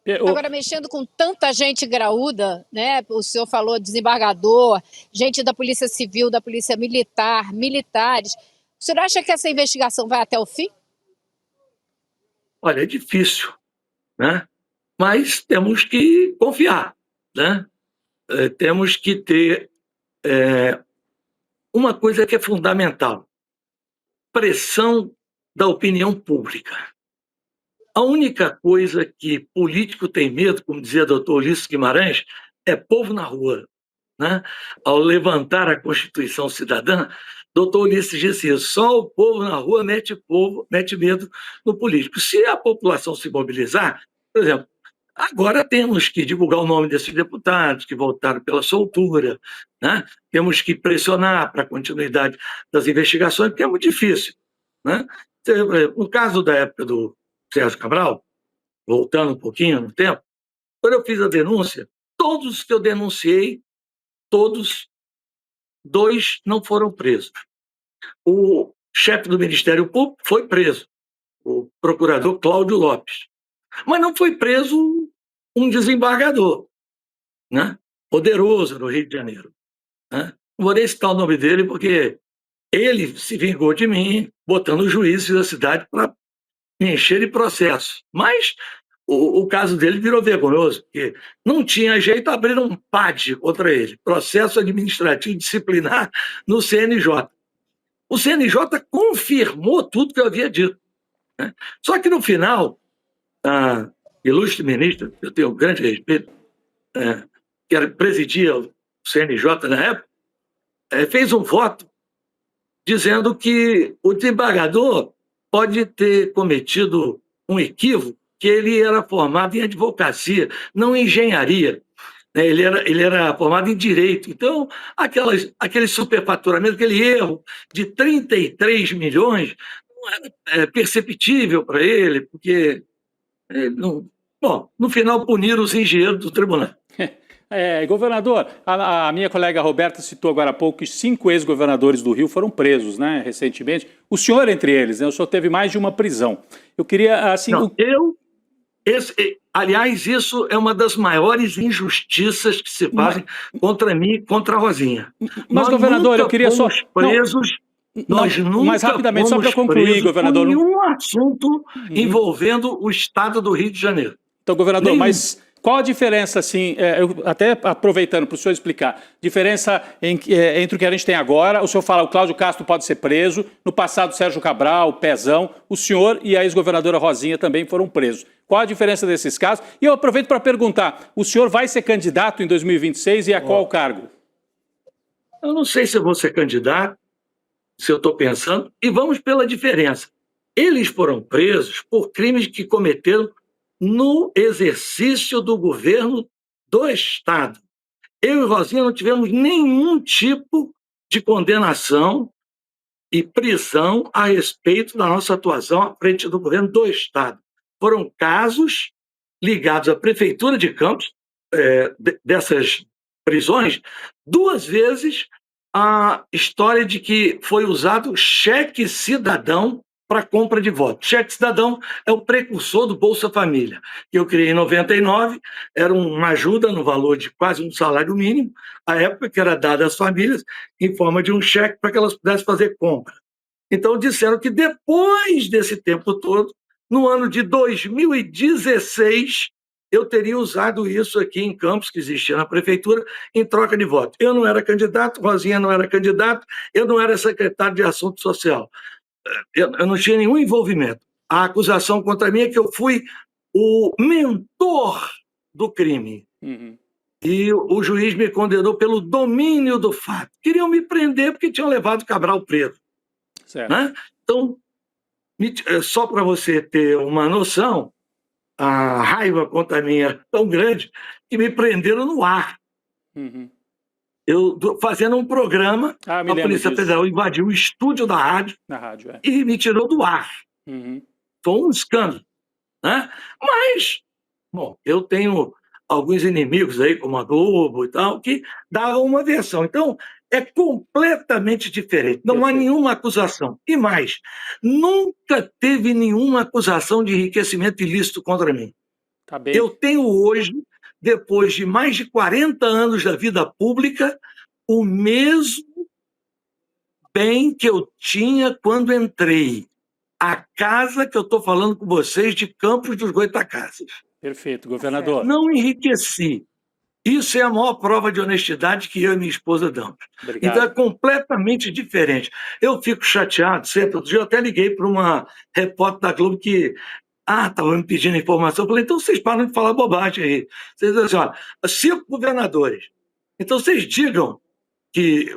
S6: Agora, mexendo com tanta gente graúda, né? O senhor falou desembargador, gente da Polícia Civil, da Polícia Militar, militares. O senhor acha que essa investigação vai até o fim?
S5: Olha, é difícil, né? Mas temos que confiar, né? Temos que ter uma coisa que é fundamental: pressão da opinião pública. A única coisa que político tem medo, como dizia o doutor Ulisses Guimarães, é povo na rua, né? Ao levantar a Constituição Cidadã, doutor Ulisses disse isso: só o povo na rua mete medo no político. Se a população se mobilizar, por exemplo, agora temos que divulgar o nome desses deputados que votaram pela soltura, né? Temos que pressionar para a continuidade das investigações, porque é muito difícil, né? No caso da época do Sérgio Cabral, voltando um pouquinho no tempo, quando eu fiz a denúncia, todos que eu denunciei, todos, 2 não foram presos. O chefe do Ministério Público foi preso, o procurador Cláudio Lopes. Mas não foi preso um desembargador, né? Poderoso no Rio de Janeiro, né? Não vou nem citar o nome dele, porque ele se vingou de mim, botando os juízes da cidade para me encher de processo. Mas o caso dele virou vergonhoso, porque não tinha jeito, abriram um PAD contra ele, processo administrativo disciplinar, no CNJ. O CNJ confirmou tudo que eu havia dito, né? Só que no final, a ilustre ministra, eu tenho um grande respeito, que presidia o CNJ na época, fez um voto dizendo que o desembargador pode ter cometido um equívoco, que ele era formado em advocacia, não em engenharia. Ele era formado em direito. Então, aquele superfaturamento, aquele erro de 33 milhões, não era perceptível para ele, porque ele não... Bom, no final puniram os engenheiros do tribunal.
S4: Governador, a minha colega Roberta citou agora há pouco que 5 ex-governadores do Rio foram presos, né, recentemente. O senhor entre eles, né? O senhor teve mais de uma prisão. Eu queria, assim...
S5: Não, aliás, isso é uma das maiores injustiças que se fazem contra mim e contra a Rosinha.
S4: Mas, governador, eu queria só...
S5: Presos, nós nunca
S4: mas rapidamente, só para concluir, governador...
S5: nenhum assunto envolvendo o estado do Rio de Janeiro.
S4: Então, governador, mas... Qual a diferença, assim, até aproveitando para o senhor explicar, diferença entre o que a gente tem agora, o senhor fala o Cláudio Castro pode ser preso, no passado Sérgio Cabral, Pezão, o senhor e a ex-governadora Rosinha também foram presos. Qual a diferença desses casos? E eu aproveito para perguntar, o senhor vai ser candidato em 2026 e a qual cargo?
S5: Eu não sei se eu vou ser candidato, se eu estou pensando, e vamos pela diferença. Eles foram presos por crimes que cometeram no exercício do governo do Estado. Eu e Rosinha não tivemos nenhum tipo de condenação e prisão a respeito da nossa atuação à frente do governo do Estado. Foram casos ligados à Prefeitura de Campos, dessas prisões, 2 vezes a história de que foi usado cheque cidadão para compra de votos. Cheque cidadão é o precursor do Bolsa Família, que eu criei em 99, era uma ajuda no valor de quase um salário mínimo, à época que era dada às famílias em forma de um cheque para que elas pudessem fazer compra. Então disseram que depois desse tempo todo, no ano de 2016, eu teria usado isso aqui em Campos, que existia na prefeitura, em troca de voto. Eu não era candidato, Rosinha não era candidato, eu não era secretário de Assunto Social. Eu não tinha nenhum envolvimento. A acusação contra mim é que eu fui o mentor do crime.
S4: Uhum.
S5: E o juiz me condenou pelo domínio do fato. Queriam me prender porque tinham levado Cabral preso.
S4: Certo.
S5: Né? Então, só para você ter uma noção, a raiva contra mim era tão grande que me prenderam no ar.
S4: Uhum.
S5: Eu fazendo um programa, a Polícia Federal invadiu o estúdio da rádio, e me tirou do ar.
S4: Uhum.
S5: Foi um escândalo. Né? Mas, bom, eu tenho alguns inimigos aí, como a Globo e tal, que davam uma versão. Então, é completamente diferente. Não há nenhuma acusação. E mais, nunca teve nenhuma acusação de enriquecimento ilícito contra mim.
S4: Tá bem.
S5: Eu tenho hoje, depois de mais de 40 anos da vida pública, o mesmo bem que eu tinha quando entrei. A casa que eu estou falando com vocês de Campos dos Goytacazes.
S4: Perfeito, governador.
S5: Não enriqueci. Isso é a maior prova de honestidade que eu e minha esposa damos.
S4: Obrigado.
S5: Então é completamente diferente. Eu fico chateado sempre. Outro dia eu até liguei para uma repórter da Globo que estava me pedindo informação. Eu falei, então vocês param de falar bobagem aí. Vocês dizem assim, olha, 5 governadores. Então vocês digam que,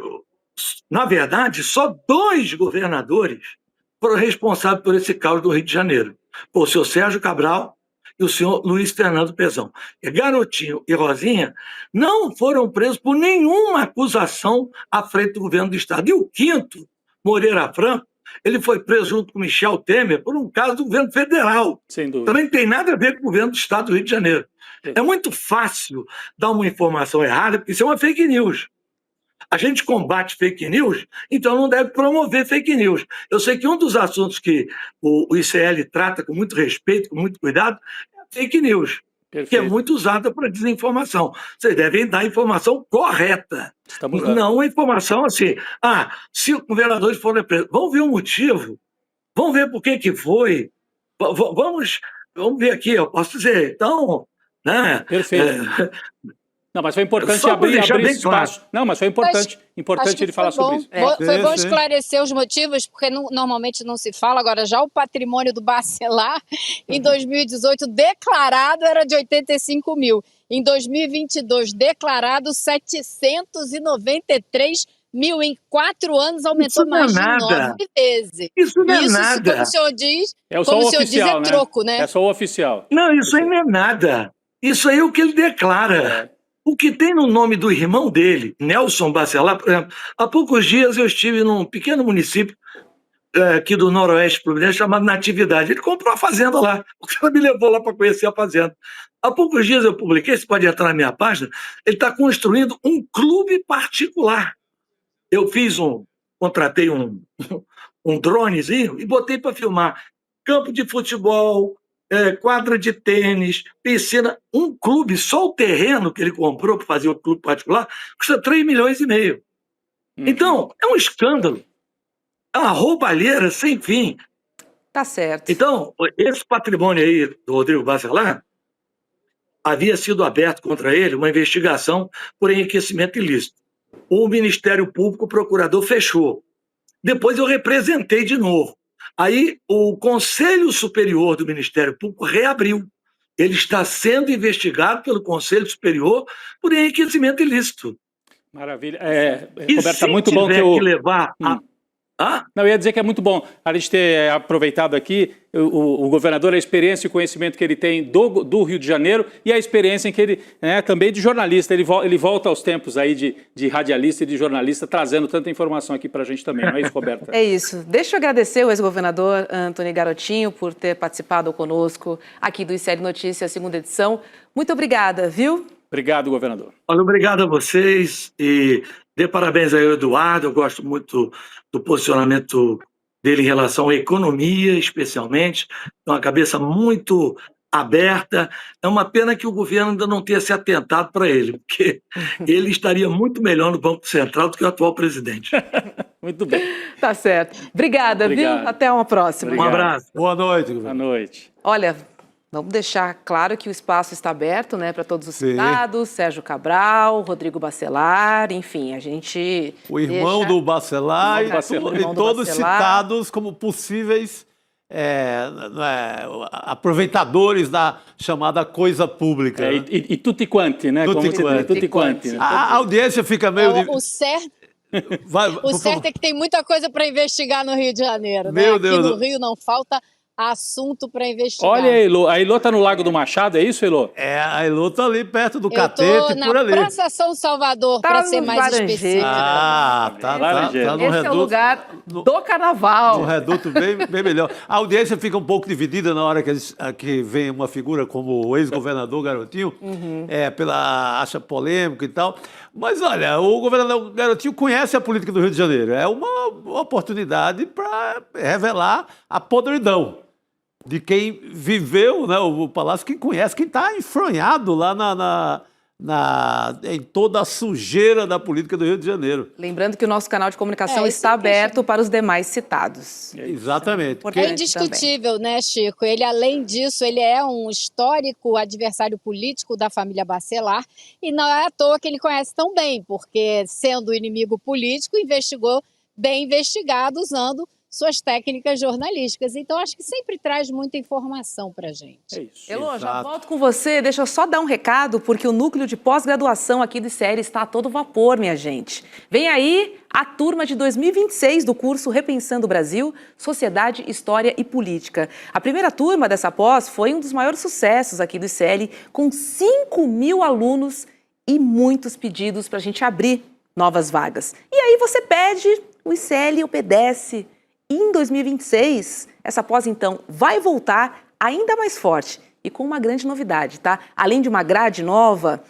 S5: na verdade, só 2 governadores foram responsáveis por esse caos do Rio de Janeiro. O senhor Sérgio Cabral e o senhor Luiz Fernando Pezão. Garotinho e Rosinha não foram presos por nenhuma acusação à frente do governo do Estado. E o 5º, Moreira Franco, ele foi preso junto com Michel Temer por um caso do governo federal.
S4: Sem dúvida.
S5: Também tem nada a ver com o governo do Estado do Rio de Janeiro. É muito fácil dar uma informação errada, porque isso é uma fake news. A gente combate fake news, então não deve promover fake news. Eu sei que um dos assuntos que o ICL trata com muito respeito, com muito cuidado, é a fake news, que é muito usada para desinformação. Vocês devem dar a informação correta, não a informação assim, 5 governadores foram presos. Vamos ver o motivo, vamos ver por que foi, vamos ver aqui, eu posso dizer, então... Né?
S4: Perfeito. Não, mas foi importante abrir esse espaço. Claro. Não, mas foi importante ele falar sobre isso.
S6: Foi bom esclarecer os motivos, porque normalmente não se fala. Agora, já o patrimônio do Bacelar, em 2018, declarado era de 85 mil. Em 2022, declarado 793 mil. Em 4 anos, aumentou mais de 9 vezes.
S5: Isso não é nada.
S6: Como o senhor diz,
S4: oficial,
S6: é troco, né?
S4: É só o oficial.
S5: Não, isso aí não é nada. Isso aí é o que ele declara. O que tem no nome do irmão dele, Nelson Bacelar, por exemplo, há poucos dias eu estive num pequeno município aqui do Noroeste Fluminense chamado Natividade. Ele comprou a fazenda lá. O cara me levou lá para conhecer a fazenda. Há poucos dias eu publiquei, você pode entrar na minha página, ele está construindo um clube particular. Eu contratei um dronezinho e botei para filmar campo de futebol, quadra de tênis, piscina, um clube, só o terreno que ele comprou para fazer o clube particular, custa 3,5 milhões. Então, é um escândalo, é uma roubalheira sem fim.
S2: Tá certo.
S5: Então, esse patrimônio aí do Rodrigo Bacelar, havia sido aberto contra ele uma investigação por enriquecimento ilícito. O Ministério Público, o procurador, fechou. Depois eu representei de novo. Aí o Conselho Superior do Ministério Público reabriu. Ele está sendo investigado pelo Conselho Superior por enriquecimento ilícito.
S4: Maravilha.
S5: E
S4: Roberto,
S5: se
S4: muito bom
S5: tiver
S4: ter o...
S5: que levar
S4: Não, eu ia dizer que é muito bom a gente ter aproveitado aqui o governador, a experiência e o conhecimento que ele tem do Rio de Janeiro e a experiência que ele também de jornalista. Ele volta aos tempos aí de radialista e de jornalista, trazendo tanta informação aqui para a gente também. Não é isso, Roberta?
S2: É isso. Deixa eu agradecer o ex-governador Antony Garotinho por ter participado conosco aqui do ICL Notícias, segunda edição. Muito obrigada, viu?
S4: Obrigado, governador.
S5: Olha, obrigado a vocês e dê parabéns aí ao Eduardo. Eu gosto muito do posicionamento dele em relação à economia, especialmente. Tem uma cabeça muito aberta. É uma pena que o governo ainda não tenha se atentado para ele, porque ele estaria muito melhor no Banco Central do que o atual presidente.
S4: Muito bem.
S2: Tá certo. Obrigada,
S4: Obrigado.
S2: viu? Até uma próxima.
S5: Um abraço.
S3: Boa noite,
S4: Boa
S3: governador.
S4: noite.
S2: Olha, vamos deixar claro que o espaço está aberto, né, para todos os
S3: Sim.
S2: citados, Sérgio Cabral, Rodrigo Bacelar, enfim, a gente
S3: O irmão
S2: deixa...
S3: do Bacelar
S4: Irmão do Bacelar.
S3: e todos citados como possíveis aproveitadores da chamada coisa pública.
S4: E,
S3: né?
S4: e tutti quanti, né?
S3: Tutti
S4: Como se diz,
S3: quanti.
S4: tutti quanti. Né?
S3: A audiência fica meio...
S6: O certo,
S3: Vai,
S6: o
S3: por
S6: certo
S3: favor.
S6: é que tem muita coisa para investigar no Rio de Janeiro, né?
S3: Meu
S6: Aqui
S3: Deus.
S6: no Rio não falta assunto para investigar.
S4: Olha a Elô. A Elô tá no Lago do Machado, é isso, Elô?
S3: A Elô tá ali perto do
S6: Eu
S3: Catete,
S6: tô na
S3: por ali.
S6: Praça São Salvador,
S2: Tá
S6: para ser
S2: nos
S6: mais
S2: Laranjeiras.
S6: específico.
S3: Tá
S4: Laranjeira.
S3: no
S2: Esse
S3: reduto.
S2: é o lugar
S3: no-
S2: do carnaval.
S3: Um reduto bem melhor. A audiência fica um pouco dividida na hora que vem uma figura como o ex-governador Garotinho, acha polêmico e tal. Mas olha, o governador Garotinho conhece a política do Rio de Janeiro. É uma oportunidade para revelar a podridão de quem viveu, né, o Palácio, quem conhece, quem está enfronhado lá em toda a sujeira da política do Rio de Janeiro.
S2: Lembrando que o nosso canal de comunicação
S6: Isso
S2: está
S6: que
S2: aberto para os demais citados.
S3: Exatamente.
S2: Importante
S6: É
S2: também.
S6: indiscutível, né, Chico? Ele, além disso, ele é um histórico adversário político da família Bacelar e não é à toa que ele conhece tão bem, porque, sendo inimigo político, investigou, bem investigado, usando suas técnicas jornalísticas. Então, acho que sempre traz muita informação para a gente.
S4: É isso.
S2: Elô, já
S3: Exato.
S2: volto com você. Deixa eu só dar um recado, porque o núcleo de pós-graduação aqui do ICL está a todo vapor, minha gente. Vem aí a turma de 2026 do curso Repensando o Brasil, Sociedade, História e Política. A primeira turma dessa pós foi um dos maiores sucessos aqui do ICL, com 5.000 alunos e muitos pedidos para a gente abrir novas vagas. E aí você pede, o ICL obedece. E em 2026, essa pós, então, vai voltar ainda mais forte e com uma grande novidade, tá? Além de uma grade nova,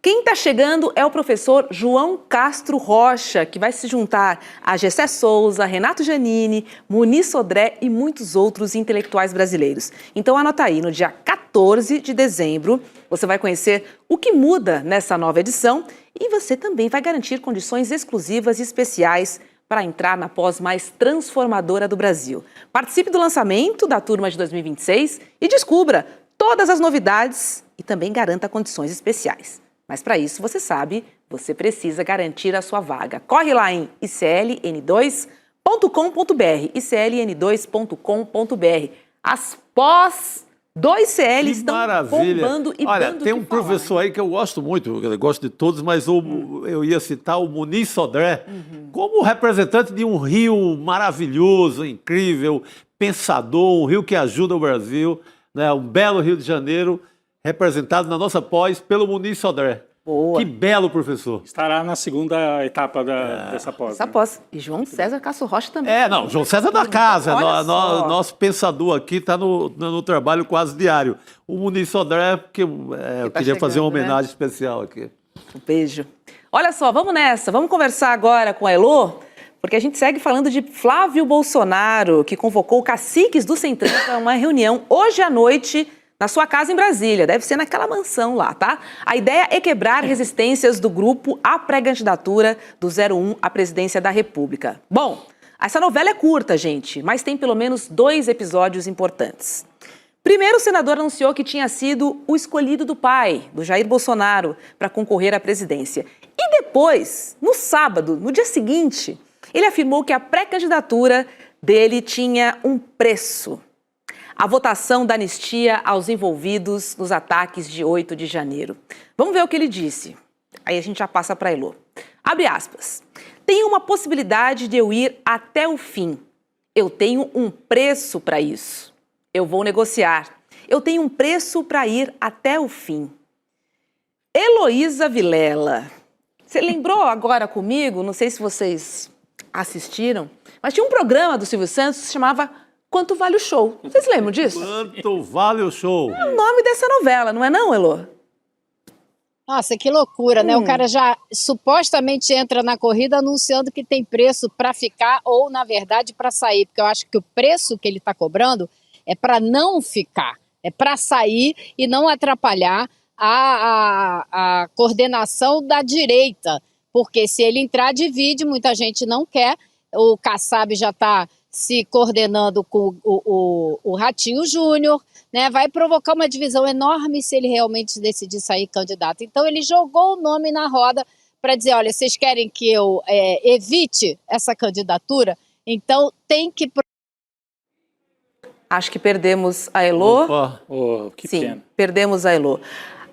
S2: quem está chegando é o professor João Castro Rocha, que vai se juntar a Gessé Souza, Renato Giannini, Muniz Sodré e muitos outros intelectuais brasileiros. Então anota aí, no dia 14 de dezembro, você vai conhecer o que muda nessa nova edição e você também vai garantir condições exclusivas e especiais para entrar na pós mais transformadora do Brasil. Participe do lançamento da turma de 2026 e descubra todas as novidades e também garanta condições especiais. Mas para isso, você sabe, você precisa garantir a sua vaga. Corre lá em icln2.com.br, icln2.com.br. As pós do ICL
S3: Que
S2: estão
S3: maravilha.
S2: bombando e
S3: Olha,
S2: dando
S3: tem
S2: o que
S3: um
S2: falar.
S3: professor aí que eu gosto muito, eu gosto de todos, mas eu ia citar o Muniz Sodré como representante de um rio maravilhoso, incrível, pensador, um rio que ajuda o Brasil, né? Um belo Rio de Janeiro, representado na nossa pós pelo Muniz Sodré.
S2: Boa.
S3: Que belo professor.
S4: Estará na segunda etapa dessa pós.
S2: Essa
S4: né?
S2: pós. E João César Castro Rocha também.
S3: Não, João César da casa.
S2: Olha só.
S3: Nosso pensador aqui está no trabalho quase diário. O Muniz Sodré, porque eu
S2: tá
S3: queria fazer uma
S2: chegando, né?
S3: homenagem especial aqui.
S2: Um beijo. Olha só, vamos nessa. Vamos conversar agora com a Elô, porque a gente segue falando de Flávio Bolsonaro, que convocou caciques do Centrão para uma reunião hoje à noite na sua casa em Brasília. Deve ser naquela mansão lá, tá? A ideia é quebrar resistências do grupo à pré-candidatura do 01 à presidência da República. Bom, essa novela é curta, gente, mas tem pelo menos 2 episódios importantes. Primeiro, o senador anunciou que tinha sido o escolhido do pai, do Jair Bolsonaro, para concorrer à presidência. E depois, no sábado, no dia seguinte, ele afirmou que a pré-candidatura dele tinha um preço. A votação da anistia aos envolvidos nos ataques de 8 de janeiro. Vamos ver o que ele disse. Aí a gente já passa para a Elô. Abre aspas. Tem uma possibilidade de eu ir até o fim. Eu tenho um preço para isso. Eu vou negociar. Eu tenho um preço para ir até o fim. Heloísa Vilela. Você lembrou agora comigo, não sei se vocês assistiram, mas tinha um programa do Silvio Santos que se chamava Quanto Vale o Show. Vocês lembram disso?
S3: Quanto vale o show?
S2: É o nome dessa novela, não é não, Elô?
S6: Nossa, que loucura, né? O cara já supostamente entra na corrida anunciando que tem preço para ficar ou, na verdade, para sair. Porque eu acho que o preço que ele está cobrando é para não ficar, é para sair e não atrapalhar a coordenação da direita. Porque se ele entrar, divide, muita gente não quer. O Kassab já está se coordenando com o Ratinho Júnior, né? Vai provocar uma divisão enorme se ele realmente decidir sair candidato. Então ele jogou o nome na roda para dizer, olha, vocês querem que eu evite essa candidatura? Então tem que...
S2: Acho que perdemos a Elô.
S3: Opa.
S4: Oh, que
S2: Sim,
S4: pena.
S2: perdemos a Elô.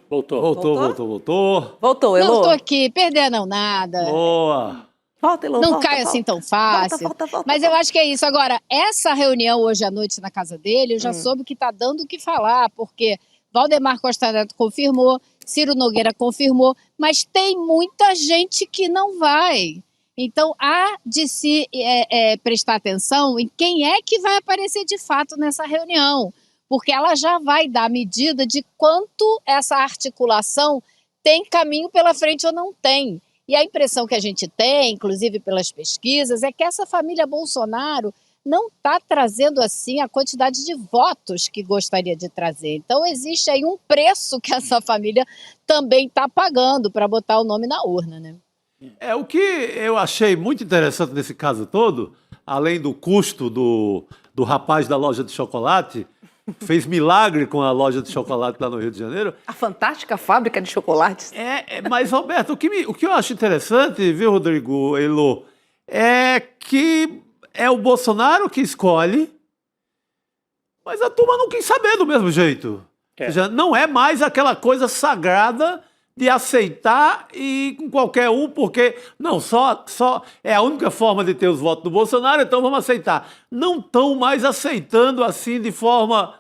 S4: Voltou.
S2: Voltou, Elô.
S6: Não estou aqui, perder não nada.
S3: Boa.
S2: Volta, Elô.
S6: Não
S2: volta,
S6: cai
S2: volta.
S6: assim tão fácil.
S2: Volta,
S6: Mas eu acho que é isso. Agora, essa reunião hoje à noite na casa dele, eu já soube que está dando o que falar, porque Valdemar Costa Neto confirmou, Ciro Nogueira confirmou, mas tem muita gente que não vai. Então, há de se prestar atenção em quem é que vai aparecer de fato nessa reunião, porque ela já vai dar medida de quanto essa articulação tem caminho pela frente ou não tem. E a impressão que a gente tem, inclusive pelas pesquisas, é que essa família Bolsonaro não está trazendo assim a quantidade de votos que gostaria de trazer. Então existe aí um preço que essa família também está pagando para botar o nome na urna, né?
S3: O que eu achei muito interessante nesse caso todo, além do custo do rapaz da loja de chocolate, fez milagre com a loja de chocolate lá no Rio de Janeiro.
S2: A fantástica fábrica de chocolates.
S3: Mas, Roberto, o que eu acho interessante, viu, Rodrigo, Elô, é que é o Bolsonaro que escolhe, mas a turma não quis saber do mesmo jeito. Ou seja, não é mais aquela coisa sagrada de aceitar e com qualquer um, porque não, só é a única forma de ter os votos do Bolsonaro, então vamos aceitar. Não estão mais aceitando assim de forma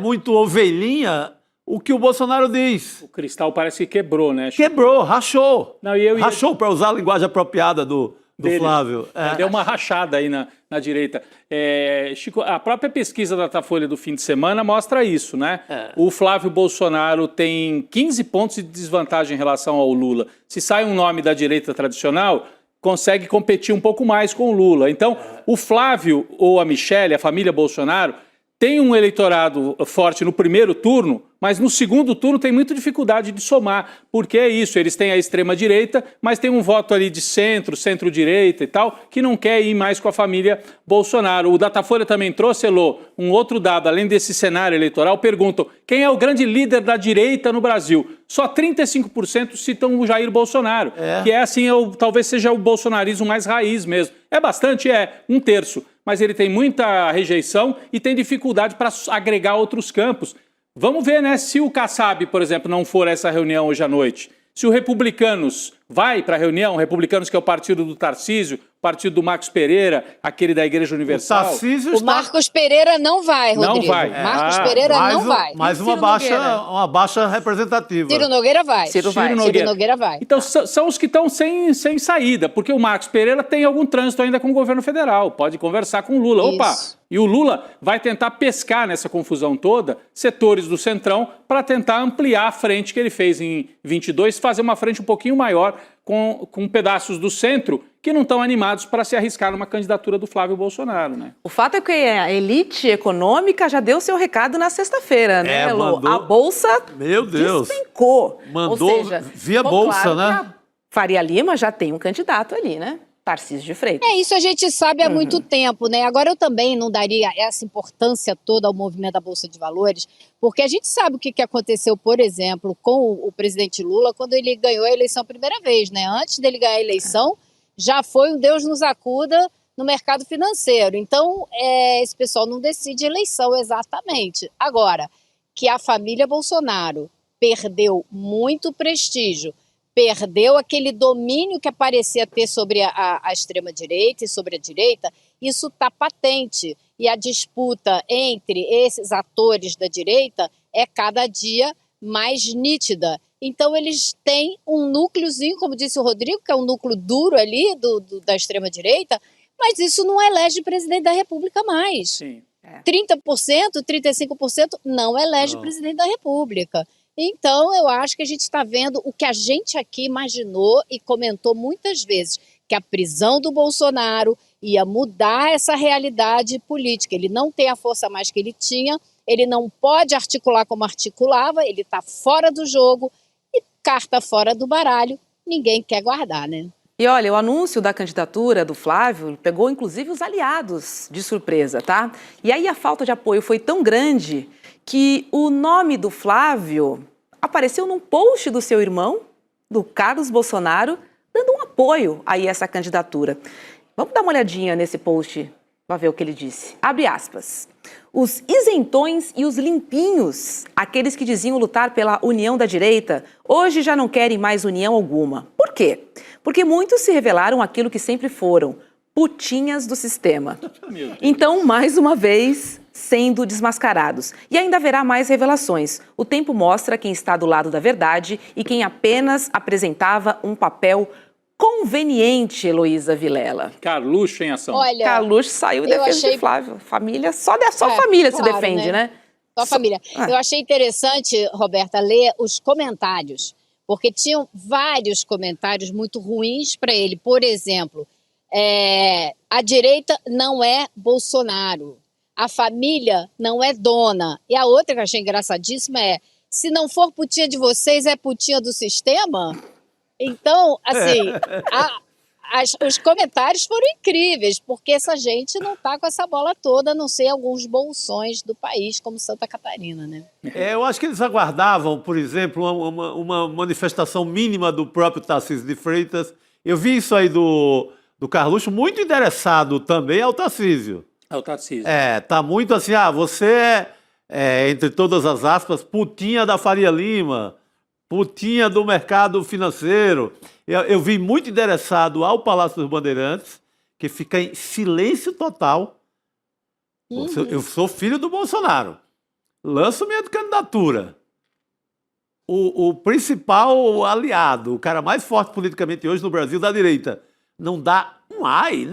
S3: muito ovelhinha o que o Bolsonaro diz.
S4: O cristal parece que quebrou, né?
S3: Quebrou, rachou.
S4: Não,
S3: rachou, para usar a linguagem apropriada do Flávio.
S4: Deu uma rachada aí na direita. Chico, a própria pesquisa da Datafolha do fim de semana mostra isso, né? O Flávio Bolsonaro tem 15 pontos de desvantagem em relação ao Lula. Se sai um nome da direita tradicional, consegue competir um pouco mais com o Lula. Então, o Flávio ou a Michelle, a família Bolsonaro, tem um eleitorado forte no primeiro turno, mas no segundo turno tem muita dificuldade de somar, porque é isso, eles têm a extrema-direita, mas tem um voto ali de centro-direita e tal, que não quer ir mais com a família Bolsonaro. O Datafolha também trouxe, Elô, um outro dado, além desse cenário eleitoral, perguntam quem é o grande líder da direita no Brasil. Só 35% citam o Jair Bolsonaro, que é assim, talvez seja o bolsonarismo mais raiz mesmo. É bastante, um terço, mas ele tem muita rejeição e tem dificuldade para agregar outros campos. Vamos ver, né, se o Kassab, por exemplo, não for a essa reunião hoje à noite, se o Republicanos vai para a reunião, Republicanos que é o partido do Tarcísio, partido do Marcos Pereira, aquele da Igreja Universal.
S6: O Marcos Pereira não vai, Rodrigo.
S4: Não vai.
S6: Marcos Pereira não vai.
S3: Mais
S2: E
S3: uma
S2: Ciro
S3: baixa representativa.
S6: Ciro Nogueira vai.
S2: Ciro vai.
S6: Ciro Nogueira vai.
S4: Então, são os que estão sem saída, porque o Marcos Pereira tem algum trânsito ainda com o governo federal, pode conversar com o Lula. Opa!
S6: Isso.
S4: E o Lula vai tentar pescar nessa confusão toda setores do Centrão para tentar ampliar a frente que ele fez em 22, fazer uma frente um pouquinho maior com pedaços do centro que não estão animados para se arriscar numa candidatura do Flávio Bolsonaro, né?
S2: O fato é que a elite econômica já deu seu recado na sexta-feira, né, Elô?
S3: mandou.
S2: A Bolsa
S3: Meu Deus.
S2: despencou.
S3: Mandou
S2: Ou seja,
S3: via
S2: ficou
S3: Bolsa,
S2: claro
S3: né?
S2: que a Faria Lima já tem um candidato ali, né? Tarcísio de Freitas.
S6: Isso a gente sabe há muito tempo, né? Agora eu também não daria essa importância toda ao movimento da Bolsa de Valores, porque a gente sabe o que aconteceu, por exemplo, com o presidente Lula quando ele ganhou a eleição a primeira vez, né? Antes dele ganhar a eleição, já foi um Deus nos acuda no mercado financeiro. Então, esse pessoal não decide eleição exatamente. Agora, que a família Bolsonaro perdeu muito prestígio, perdeu aquele domínio que parecia ter sobre a extrema-direita e sobre a direita, isso está patente. E a disputa entre esses atores da direita é cada dia mais nítida. Então, eles têm um núcleozinho, como disse o Rodrigo, que é um núcleo duro ali da extrema-direita, mas isso não elege presidente da República mais.
S4: Sim.
S6: 30%, 35% não elege presidente da República. Então, eu acho que a gente está vendo o que a gente aqui imaginou e comentou muitas vezes, que a prisão do Bolsonaro ia mudar essa realidade política. Ele não tem a força mais que ele tinha, ele não pode articular como articulava, ele está fora do jogo e carta fora do baralho, ninguém quer guardar, né?
S2: E olha, o anúncio da candidatura do Flávio pegou inclusive os aliados de surpresa, tá? E aí a falta de apoio foi tão grande que o nome do Flávio apareceu num post do seu irmão, do Carlos Bolsonaro, dando um apoio aí a essa candidatura. Vamos dar uma olhadinha nesse post para ver o que ele disse. Abre aspas. Os isentões e os limpinhos, aqueles que diziam lutar pela união da direita, hoje já não querem mais união alguma. Por quê? Porque muitos se revelaram aquilo que sempre foram, putinhas do sistema. Então, mais uma vez, sendo desmascarados. E ainda haverá mais revelações. O tempo mostra quem está do lado da verdade e quem apenas apresentava um papel conveniente, Heloísa Vilela.
S4: Carluxo em ação.
S6: Olha,
S2: Carluxo saiu em defesa de Flávio. Família, só família se
S6: claro,
S2: defende, né?
S6: Só a família. Eu achei interessante, Roberta, ler os comentários, porque tinham vários comentários muito ruins para ele. Por exemplo, a direita não é Bolsonaro, a família não é dona. E a outra que eu achei engraçadíssima é, se não for putinha de vocês, é putinha do sistema? Então, assim, os comentários foram incríveis, porque essa gente não está com essa bola toda, a não ser alguns bolsões do país, como Santa Catarina, né?
S3: Eu acho que eles aguardavam, por exemplo, uma manifestação mínima do próprio Tarcísio de Freitas. Eu vi isso aí do Carluxo, muito interessado também ao Tarcísio.
S4: É o Tarcísio.
S3: Tá muito assim, você entre todas as aspas, putinha da Faria Lima, putinha do mercado financeiro. Eu vi muito interessado ao Palácio dos Bandeirantes, que fica em silêncio total. Eu sou filho do Bolsonaro. Lanço minha candidatura. O principal aliado, o cara mais forte politicamente hoje no Brasil, da direita, não dá um ai,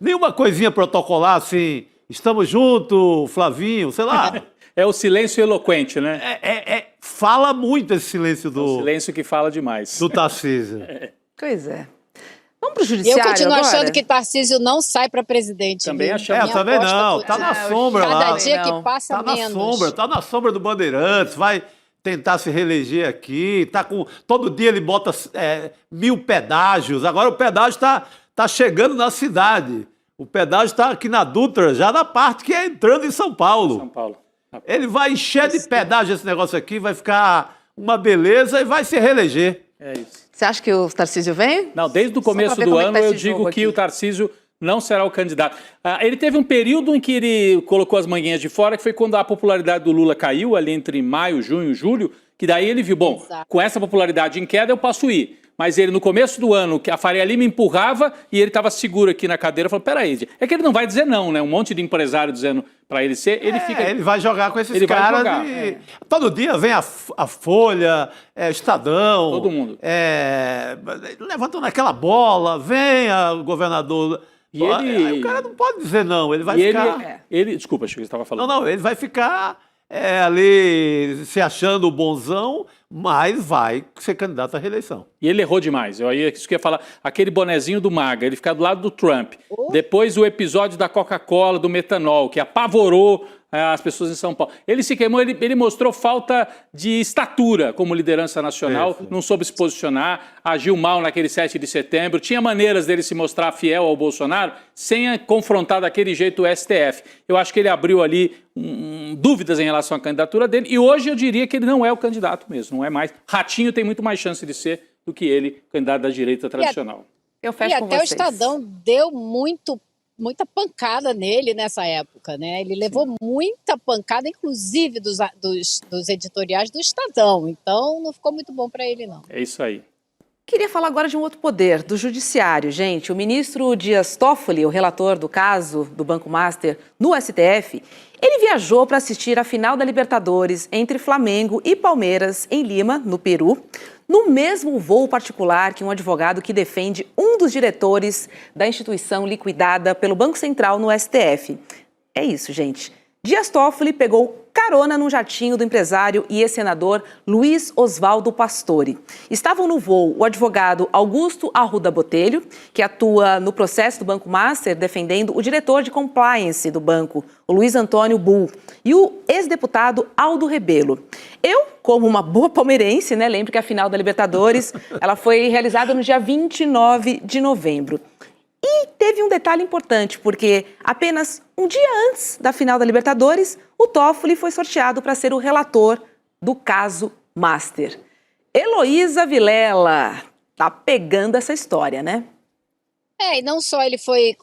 S3: nenhuma coisinha protocolar assim, estamos juntos, Flavinho, sei lá.
S4: É o silêncio eloquente, né?
S3: Fala muito esse silêncio
S4: É o silêncio que fala demais.
S3: do Tarcísio.
S2: Pois é. Vamos para o judiciário
S6: Eu continuo
S2: agora?
S6: achando que Tarcísio não sai para presidente.
S4: Também
S6: viu?
S4: achamos.
S6: Minha
S3: Também
S6: aposta
S3: não,
S6: toda.
S3: tá na sombra lá.
S6: Cada dia
S2: Não.
S6: que passa
S3: Tá na
S6: menos.
S3: sombra, tá na sombra do Bandeirantes, vai tentar se reeleger aqui, todo dia ele bota 1000 pedágios, agora o pedágio tá chegando na cidade, o pedágio tá aqui na Dutra, já na parte que é entrando em São Paulo.
S4: São Paulo.
S3: Ele vai encher de pedágio esse negócio aqui, vai ficar uma beleza e vai se reeleger.
S4: É isso.
S2: Você acha que o Tarcísio vem?
S4: Não, desde o
S2: Só
S4: começo
S2: pra ver
S4: do
S2: como é que
S4: ano
S2: tá
S4: eu
S2: esse jogo
S4: digo que
S2: aqui.
S4: o Tarcísio não será o candidato. Ele teve um período em que ele colocou as manguinhas de fora, que foi quando a popularidade do Lula caiu, ali entre maio, junho, julho, que daí ele viu, bom,
S6: Exato.
S4: com essa popularidade em queda eu posso ir. mas ele no começo do ano, que a Faria Lima empurrava e ele estava seguro aqui na cadeira, falou, peraí, é que ele não vai dizer não, né? Um monte de empresário dizendo para ele ser, ele fica...
S3: Ele vai jogar com esses
S4: Ele vai
S3: caras
S4: jogar,
S3: Todo dia vem a Folha, Estadão...
S4: Todo mundo.
S3: Levantando aquela bola, venha o governador...
S4: E ele...
S3: Aí o cara não pode dizer não, ele vai ficar...
S4: Desculpa, acho que você estava falando.
S3: Não, ele vai ficar ali se achando o bonzão, mas vai ser candidato à reeleição.
S4: E ele errou demais. Isso que eu ia falar. Aquele bonezinho do MAGA, ele ficar do lado do Trump. Depois o episódio da Coca-Cola, do metanol, que apavorou as pessoas em São Paulo. Ele se queimou, ele mostrou falta de estatura como liderança nacional, não soube se posicionar, agiu mal naquele 7 de setembro, tinha maneiras dele se mostrar fiel ao Bolsonaro sem confrontar daquele jeito o STF. Eu acho que ele abriu ali dúvidas em relação à candidatura dele e hoje eu diria que ele não é o candidato mesmo, não é mais. Ratinho tem muito mais chance de ser do que ele, candidato da direita tradicional.
S2: Eu fecho com
S6: até
S2: vocês.
S6: o Estadão deu muita pancada nele nessa época, né? Ele levou muita pancada, inclusive dos editoriais do Estadão. Então, não ficou muito bom para ele, não.
S4: É isso aí.
S2: Queria falar agora de um outro poder, do judiciário, gente. O ministro Dias Toffoli, o relator do caso do Banco Master no STF, ele viajou para assistir a final da Libertadores entre Flamengo e Palmeiras em Lima, no Peru, no mesmo voo particular que um advogado que defende um dos diretores da instituição liquidada pelo Banco Central no STF. É isso, gente. Dias Toffoli pegou carona num jatinho do empresário e ex-senador Luiz Oswaldo Pastore. Estavam no voo o advogado Augusto Arruda Botelho, que atua no processo do Banco Master, defendendo o diretor de compliance do banco, o Luiz Antônio Bull, e o ex-deputado Aldo Rebelo. Eu, como uma boa palmeirense, lembro que a final da Libertadores ela foi realizada no dia 29 de novembro. E teve um detalhe importante, porque apenas um dia antes da final da Libertadores, o Toffoli foi sorteado para ser o relator do caso Master. Heloísa Vilela tá pegando essa história, né?
S6: E não só ele foi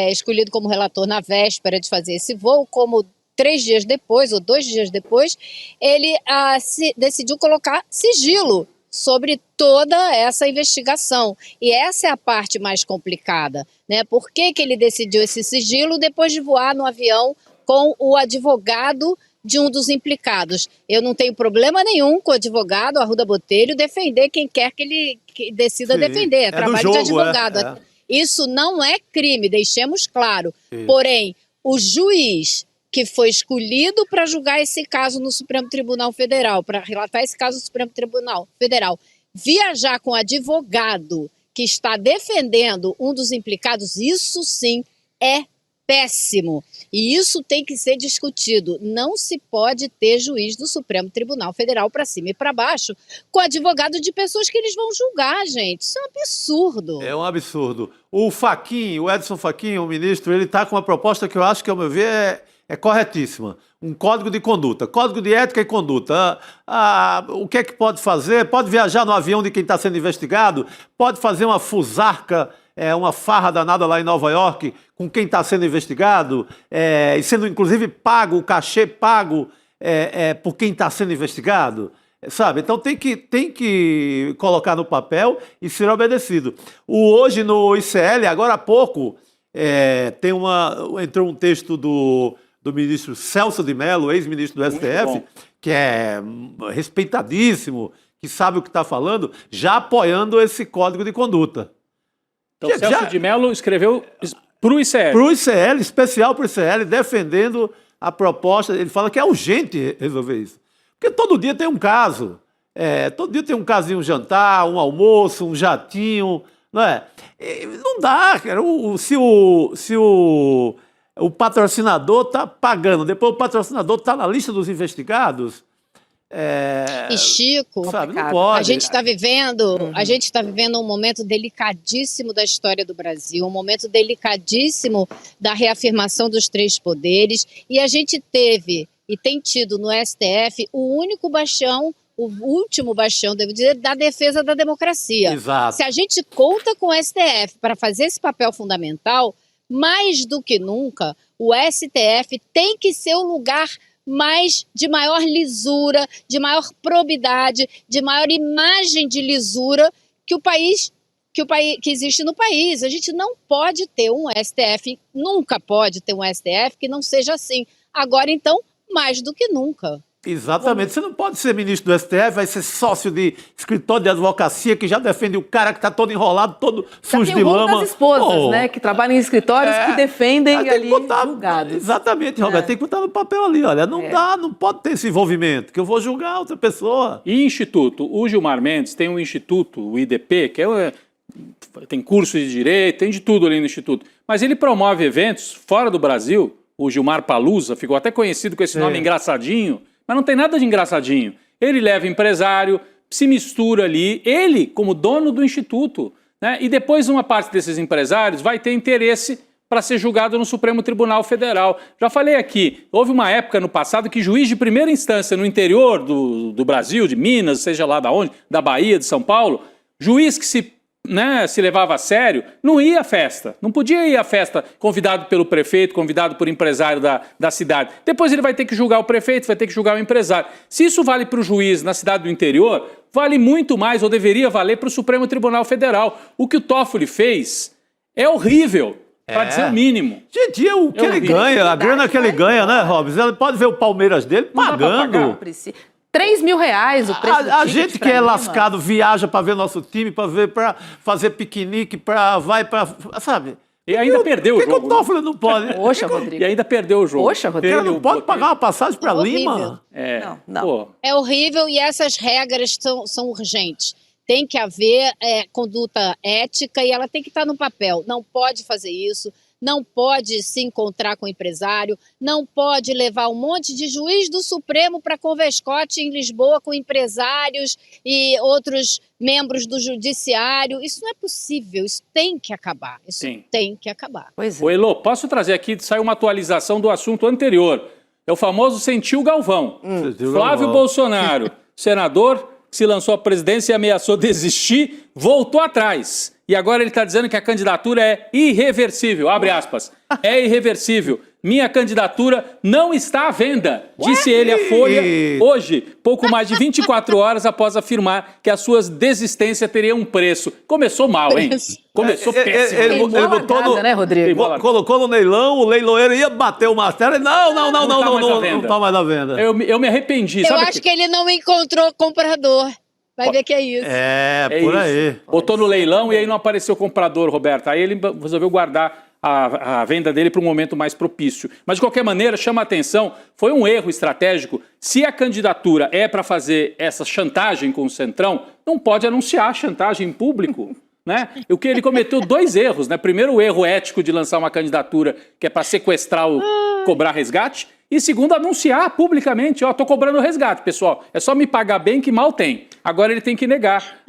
S6: escolhido como relator na véspera de fazer esse voo, como 3 dias depois, ou 2 dias depois, ele decidiu colocar sigilo sobre toda essa investigação. E essa é a parte mais complicada, né? Por que ele decidiu esse sigilo depois de voar no avião com o advogado de um dos implicados? Eu não tenho problema nenhum com o advogado Arruda Botelho defender quem quer que ele decida defender. É trabalho
S3: jogo,
S6: de advogado. Isso não é crime, deixemos claro. Porém, o juiz que foi escolhido para julgar esse caso no Supremo Tribunal Federal, para relatar esse caso no Supremo Tribunal Federal, viajar com advogado que está defendendo um dos implicados, isso sim é péssimo. E isso tem que ser discutido. Não se pode ter juiz do Supremo Tribunal Federal para cima e para baixo com advogado de pessoas que eles vão julgar, gente. Isso é um absurdo.
S3: É um absurdo. O Edson Fachin, o ministro, ele está com uma proposta que eu acho que, ao meu ver, é corretíssima. Um código de conduta, código de ética e conduta. O que é que pode fazer? Pode viajar no avião de quem está sendo investigado? Pode fazer uma fusarca, uma farra danada lá em Nova York com quem está sendo investigado, e sendo inclusive pago, o cachê pago por quem está sendo investigado? Sabe? Então tem que colocar no papel e ser obedecido. Hoje no ICL, agora há pouco, entrou um texto do ministro Celso de Mello, ex-ministro do STF, que é respeitadíssimo, que sabe o que está falando, já apoiando esse código de conduta.
S4: Então, Celso de Mello escreveu para o ICL.
S3: Para o ICL, especial para o ICL, defendendo a proposta. Ele fala que é urgente resolver isso. Porque todo dia tem um caso. Todo dia tem um caso de um jantar, um almoço, um jatinho. Não é? Não dá, cara. Se o patrocinador está pagando, depois o patrocinador está na lista dos investigados.
S6: E Chico,
S3: sabe, não pode.
S6: a gente está vivendo um momento delicadíssimo da história do Brasil, um momento delicadíssimo da reafirmação dos 3 poderes, e a gente teve e tem tido no STF o único bastião, o último bastião, devo dizer, da defesa da democracia.
S3: Exato.
S6: Se a gente conta com o STF para fazer esse papel fundamental, mais do que nunca, o STF tem que ser o lugar de maior lisura, de maior probidade, de maior imagem de lisura que existe no país. A gente não pode ter um STF, nunca pode ter um STF que não seja assim. Agora, então, mais do que nunca.
S3: Exatamente. Você não pode ser ministro do STF, vai ser sócio de escritório de advocacia que já defende o cara que está todo enrolado, todo sujo de lama.
S2: Das esposas, né, que trabalham em escritórios que defendem ali julgados.
S3: Exatamente, Roberto. Tem que botar no papel ali, olha, não dá, não pode ter esse envolvimento, que eu vou julgar outra pessoa.
S4: E instituto? O Gilmar Mendes tem um instituto, o IDP, que tem curso de direito, tem de tudo ali no instituto. Mas ele promove eventos fora do Brasil, o Gilmar Palusa, ficou até conhecido com esse nome engraçadinho, mas não tem nada de engraçadinho. Ele leva empresário, se mistura ali, ele como dono do instituto, né? E depois uma parte desses empresários vai ter interesse para ser julgado no Supremo Tribunal Federal. Já falei aqui, houve uma época no passado que juiz de primeira instância no interior do Brasil, de Minas, seja lá da onde, da Bahia, de São Paulo, juiz que se levava a sério, não ia à festa. Não podia ir à festa convidado pelo prefeito, convidado por empresário da cidade. Depois ele vai ter que julgar o prefeito, vai ter que julgar o empresário. Se isso vale para o juiz na cidade do interior, vale muito mais, ou deveria valer, para o Supremo Tribunal Federal. O que o Toffoli fez é horrível, para dizer o mínimo.
S3: Gente, o que ele ganha, a grana que ele ganha, né, Robson? Ele pode ver o Palmeiras dele pagando.
S2: R$3.000 o preço do
S3: A
S2: ticket
S3: gente que
S2: pra
S3: é
S2: Lima.
S3: lascado viaja para ver nosso time, para fazer piquenique, sabe?
S4: E ainda perdeu o
S3: Por que
S4: jogo.
S3: o Toffoli não pode?
S2: Poxa, Rodrigo.
S4: E ainda perdeu o jogo.
S2: Poxa, Rodrigo.
S3: Ele não pode pagar uma passagem para Lima?
S2: Não.
S4: Pô,
S6: É horrível e essas regras são urgentes. Tem que haver conduta ética e ela tem que estar no papel. Não pode fazer isso, não pode se encontrar com o empresário, não pode levar um monte de juiz do Supremo para converscote em Lisboa com empresários e outros membros do judiciário. Isso não é possível, isso tem que acabar. Isso
S4: Sim.
S6: tem que acabar.
S2: Pois é.
S4: Ô Elô, posso trazer aqui, saiu uma atualização do assunto anterior. É o famoso Sentiu Galvão. Flávio Bolsonaro, senador, que se lançou à presidência e ameaçou desistir, voltou atrás. E agora ele está dizendo que a candidatura é irreversível. Abre aspas. É irreversível. Minha candidatura não está à venda, disse ele à Folha hoje, pouco mais de 24 horas após afirmar que a sua desistência teria um preço. Começou mal, hein? Começou péssimo.
S3: Ele botou no,
S2: né, Rodrigo?
S3: colocou no leilão, o leiloeiro ia bater o martelo e não tá mais à venda.
S4: Eu me arrependi.
S6: Eu
S4: Sabe
S6: acho que ele não encontrou comprador. Vai ver que é isso.
S3: Por
S4: isso.
S3: aí.
S4: Botou no leilão e aí não apareceu comprador, Roberto. Aí ele resolveu guardar a venda dele para um momento mais propício. Mas, de qualquer maneira, chama a atenção, foi um erro estratégico. Se a candidatura é para fazer essa chantagem com o Centrão, não pode anunciar chantagem em público. Né? O que ele cometeu 2 erros. Né? Primeiro, o erro ético de lançar uma candidatura que é para sequestrar cobrar resgate. E segundo, anunciar publicamente, estou cobrando resgate, pessoal. É só me pagar bem que mal tem. Agora ele tem que negar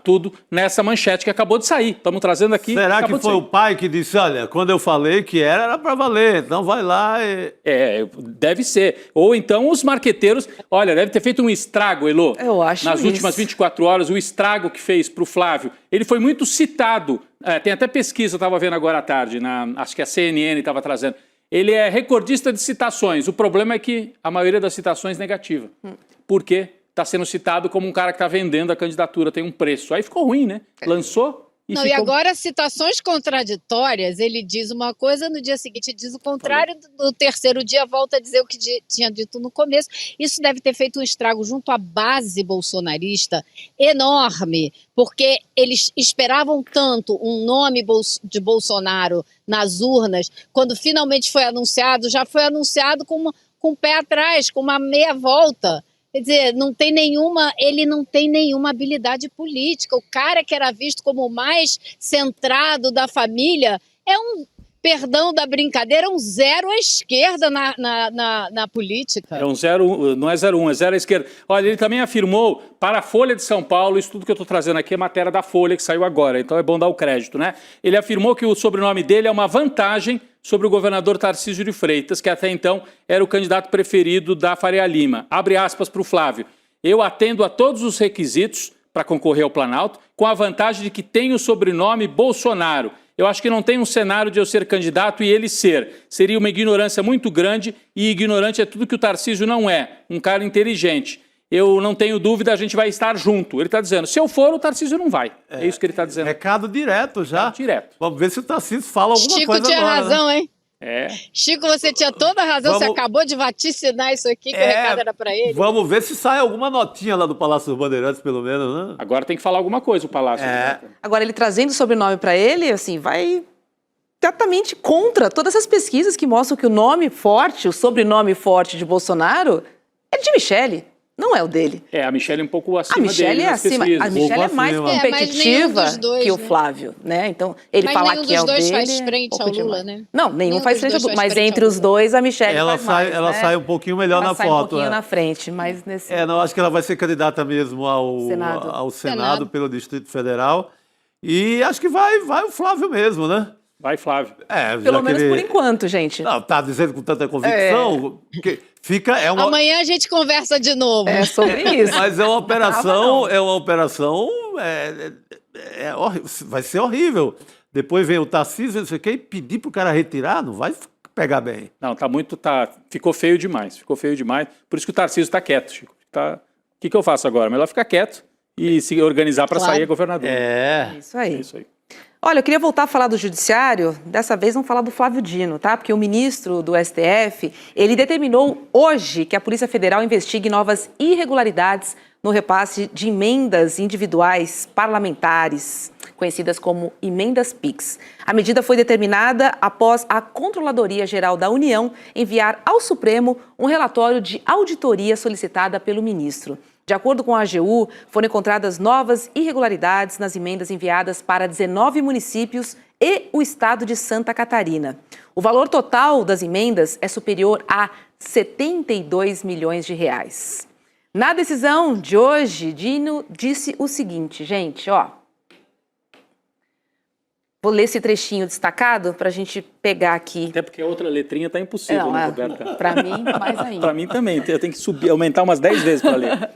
S4: tudo nessa manchete que acabou de sair. Estamos trazendo aqui.
S3: Será que foi o pai que disse, olha, quando eu falei que era para valer, então vai lá e...
S4: Deve ser. Ou então os marqueteiros, olha, deve ter feito um estrago, Elô.
S2: Eu acho
S4: nas
S2: isso.
S4: últimas 24 horas, o estrago que fez para o Flávio. Ele foi muito citado. Tem até pesquisa, eu estava vendo agora à tarde, acho que a CNN estava trazendo. Ele é recordista de citações. O problema é que a maioria das citações é negativa. Porque está sendo citado como um cara que está vendendo a candidatura, tem um preço. Aí ficou ruim, né? Lançou e
S6: Não,
S4: ficou...
S6: e agora, citações contraditórias, ele diz uma coisa, no dia seguinte diz o contrário, no terceiro dia volta a dizer o que tinha dito no começo. Isso deve ter feito um estrago junto à base bolsonarista enorme, porque eles esperavam tanto um nome de Bolsonaro nas urnas, quando finalmente foi anunciado, já foi anunciado com o pé atrás, com uma meia volta. Quer dizer, ele não tem nenhuma habilidade política. O cara que era visto como o mais centrado da família é perdão da brincadeira, um zero à esquerda na política.
S4: É um zero, não é 0,1, é zero à esquerda. Olha, ele também afirmou para a Folha de São Paulo, isso tudo que eu estou trazendo aqui é matéria da Folha, que saiu agora, então é bom dar o crédito, né? Ele afirmou que o sobrenome dele é uma vantagem sobre o governador Tarcísio de Freitas, que até então era o candidato preferido da Faria Lima. Abre aspas para o Flávio. Eu atendo a todos os requisitos para concorrer ao Planalto, com a vantagem de que tenho o sobrenome Bolsonaro. Eu acho que não tem um cenário de eu ser candidato e ele ser. Seria uma ignorância muito grande, e ignorante é tudo que o Tarcísio não é, um cara inteligente. eu não tenho dúvida, a gente vai estar junto. Ele está dizendo, se eu for, o Tarcísio não vai. É isso que ele está dizendo.
S3: Recado direto já.
S4: Direto.
S3: Vamos ver se o Tarcísio fala alguma
S6: Chico
S3: coisa
S6: tinha
S3: agora,
S6: razão,
S3: né?
S6: hein?
S4: É.
S6: Chico, você tinha toda a razão, você
S3: Vamos-
S6: acabou de vaticinar isso aqui, que o recado era para ele.
S3: Vamos ver se sai alguma notinha lá do Palácio dos Bandeirantes, pelo menos, né?
S4: Agora tem que falar alguma coisa o Palácio.
S2: Agora, ele trazendo o sobrenome para ele, assim, vai exatamente contra todas essas pesquisas que mostram que o nome forte, o sobrenome forte de Bolsonaro é de Michele, não é o dele.
S4: É, a Michelle é um pouco acima
S2: A Michele
S4: dele
S2: é
S4: nas
S2: acima,
S4: pesquisas.
S2: a Michele é mais
S3: acima.
S6: É, mas nenhum
S2: competitiva
S6: dos dois,
S2: que o
S6: né?
S2: Flávio, né? Então, ele
S6: Mas
S2: falar
S6: nenhum
S2: que é
S6: dos
S2: o
S6: dois
S2: dele
S6: faz
S2: é
S6: frente
S2: pouco
S6: ao Lula,
S2: demais.
S6: né?
S2: Não, nenhum
S6: Nenhum
S2: faz
S6: dos
S2: frente ao
S6: dois
S2: Lula,
S6: faz
S2: mas
S6: frente
S2: entre
S6: ao
S2: os
S6: Lula.
S2: dois, a Michele
S3: Ela
S2: faz
S3: sai,
S2: mais,
S3: ela
S2: né?
S3: sai um pouquinho melhor
S2: Ela
S3: na
S2: sai um
S3: foto.
S2: pouquinho
S3: é.
S2: na frente, mas nesse...
S3: Não, acho que ela vai ser candidata mesmo
S2: Senado.
S3: ao Senado
S6: Senado.
S3: pelo Distrito Federal. E acho que vai o Flávio mesmo, né?
S4: Vai, Flávio.
S2: Pelo menos por enquanto, gente.
S3: Não, tá dizendo com tanta convicção que fica é uma
S6: Amanhã a gente conversa de novo.
S2: É sobre isso.
S3: mas é uma operação, vai ser horrível. Depois vem o Tarcísio, não sei o quê, e pedir pro cara retirar, não vai pegar bem.
S4: Não, ficou feio demais, Por isso que o Tarcísio está quieto, Chico. O que eu faço agora? Melhor ficar quieto e se organizar para
S6: Claro.
S4: sair a governador.
S2: Isso aí.
S4: É isso aí.
S2: Olha, eu queria voltar a falar do judiciário, dessa vez vamos falar do Flávio Dino, tá? Porque o ministro do STF, ele determinou hoje que a Polícia Federal investigue novas irregularidades no repasse de emendas individuais parlamentares, conhecidas como emendas PIX. A medida foi determinada após a Controladoria Geral da União enviar ao Supremo um relatório de auditoria solicitada pelo ministro. De acordo com a AGU, foram encontradas novas irregularidades nas emendas enviadas para 19 municípios e o estado de Santa Catarina. O valor total das emendas é superior a 72 milhões de reais. Na decisão de hoje, Dino disse o seguinte, gente, ó. Vou ler esse trechinho destacado para a gente pegar aqui.
S4: Até porque a outra letrinha tá impossível, né, Roberta?
S2: Para mim, mais ainda.
S4: Para mim também. Eu tenho que aumentar umas 10 vezes para ler.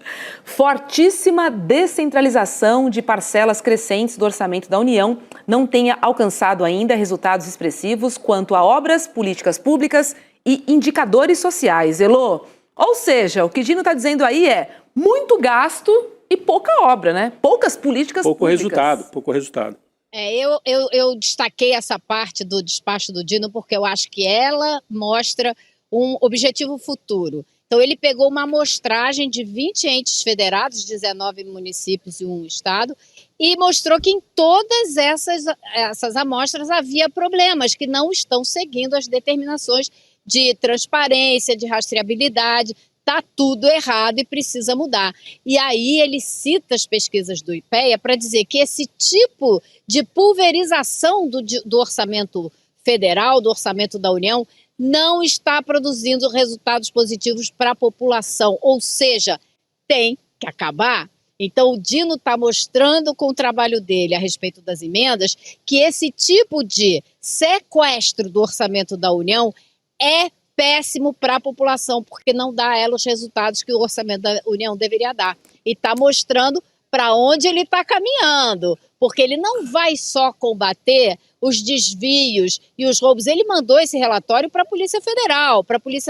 S2: Fortíssima descentralização de parcelas crescentes do orçamento da União não tenha alcançado ainda resultados expressivos quanto a obras, políticas públicas e indicadores sociais. Elô, ou seja, o que Dino está dizendo aí é muito gasto e pouca obra, né? Poucas políticas públicas.
S4: Pouco resultado.
S6: Eu destaquei essa parte do despacho do Dino porque eu acho que ela mostra um objetivo futuro. Então, ele pegou uma amostragem de 20 entes federados, 19 municípios e um estado, e mostrou que em todas essas amostras havia problemas que não estão seguindo as determinações de transparência, de rastreabilidade. Está tudo errado e precisa mudar. E aí ele cita as pesquisas do IPEA para dizer que esse tipo de pulverização do orçamento federal, do orçamento da União, não está produzindo resultados positivos para a população. Ou seja, tem que acabar. Então o Dino está mostrando com o trabalho dele a respeito das emendas que esse tipo de sequestro do orçamento da União é péssimo para a população, porque não dá a ela os resultados que o orçamento da União deveria dar. E está mostrando para onde ele está caminhando, porque ele não vai só combater os desvios e os roubos. Ele mandou esse relatório para a Polícia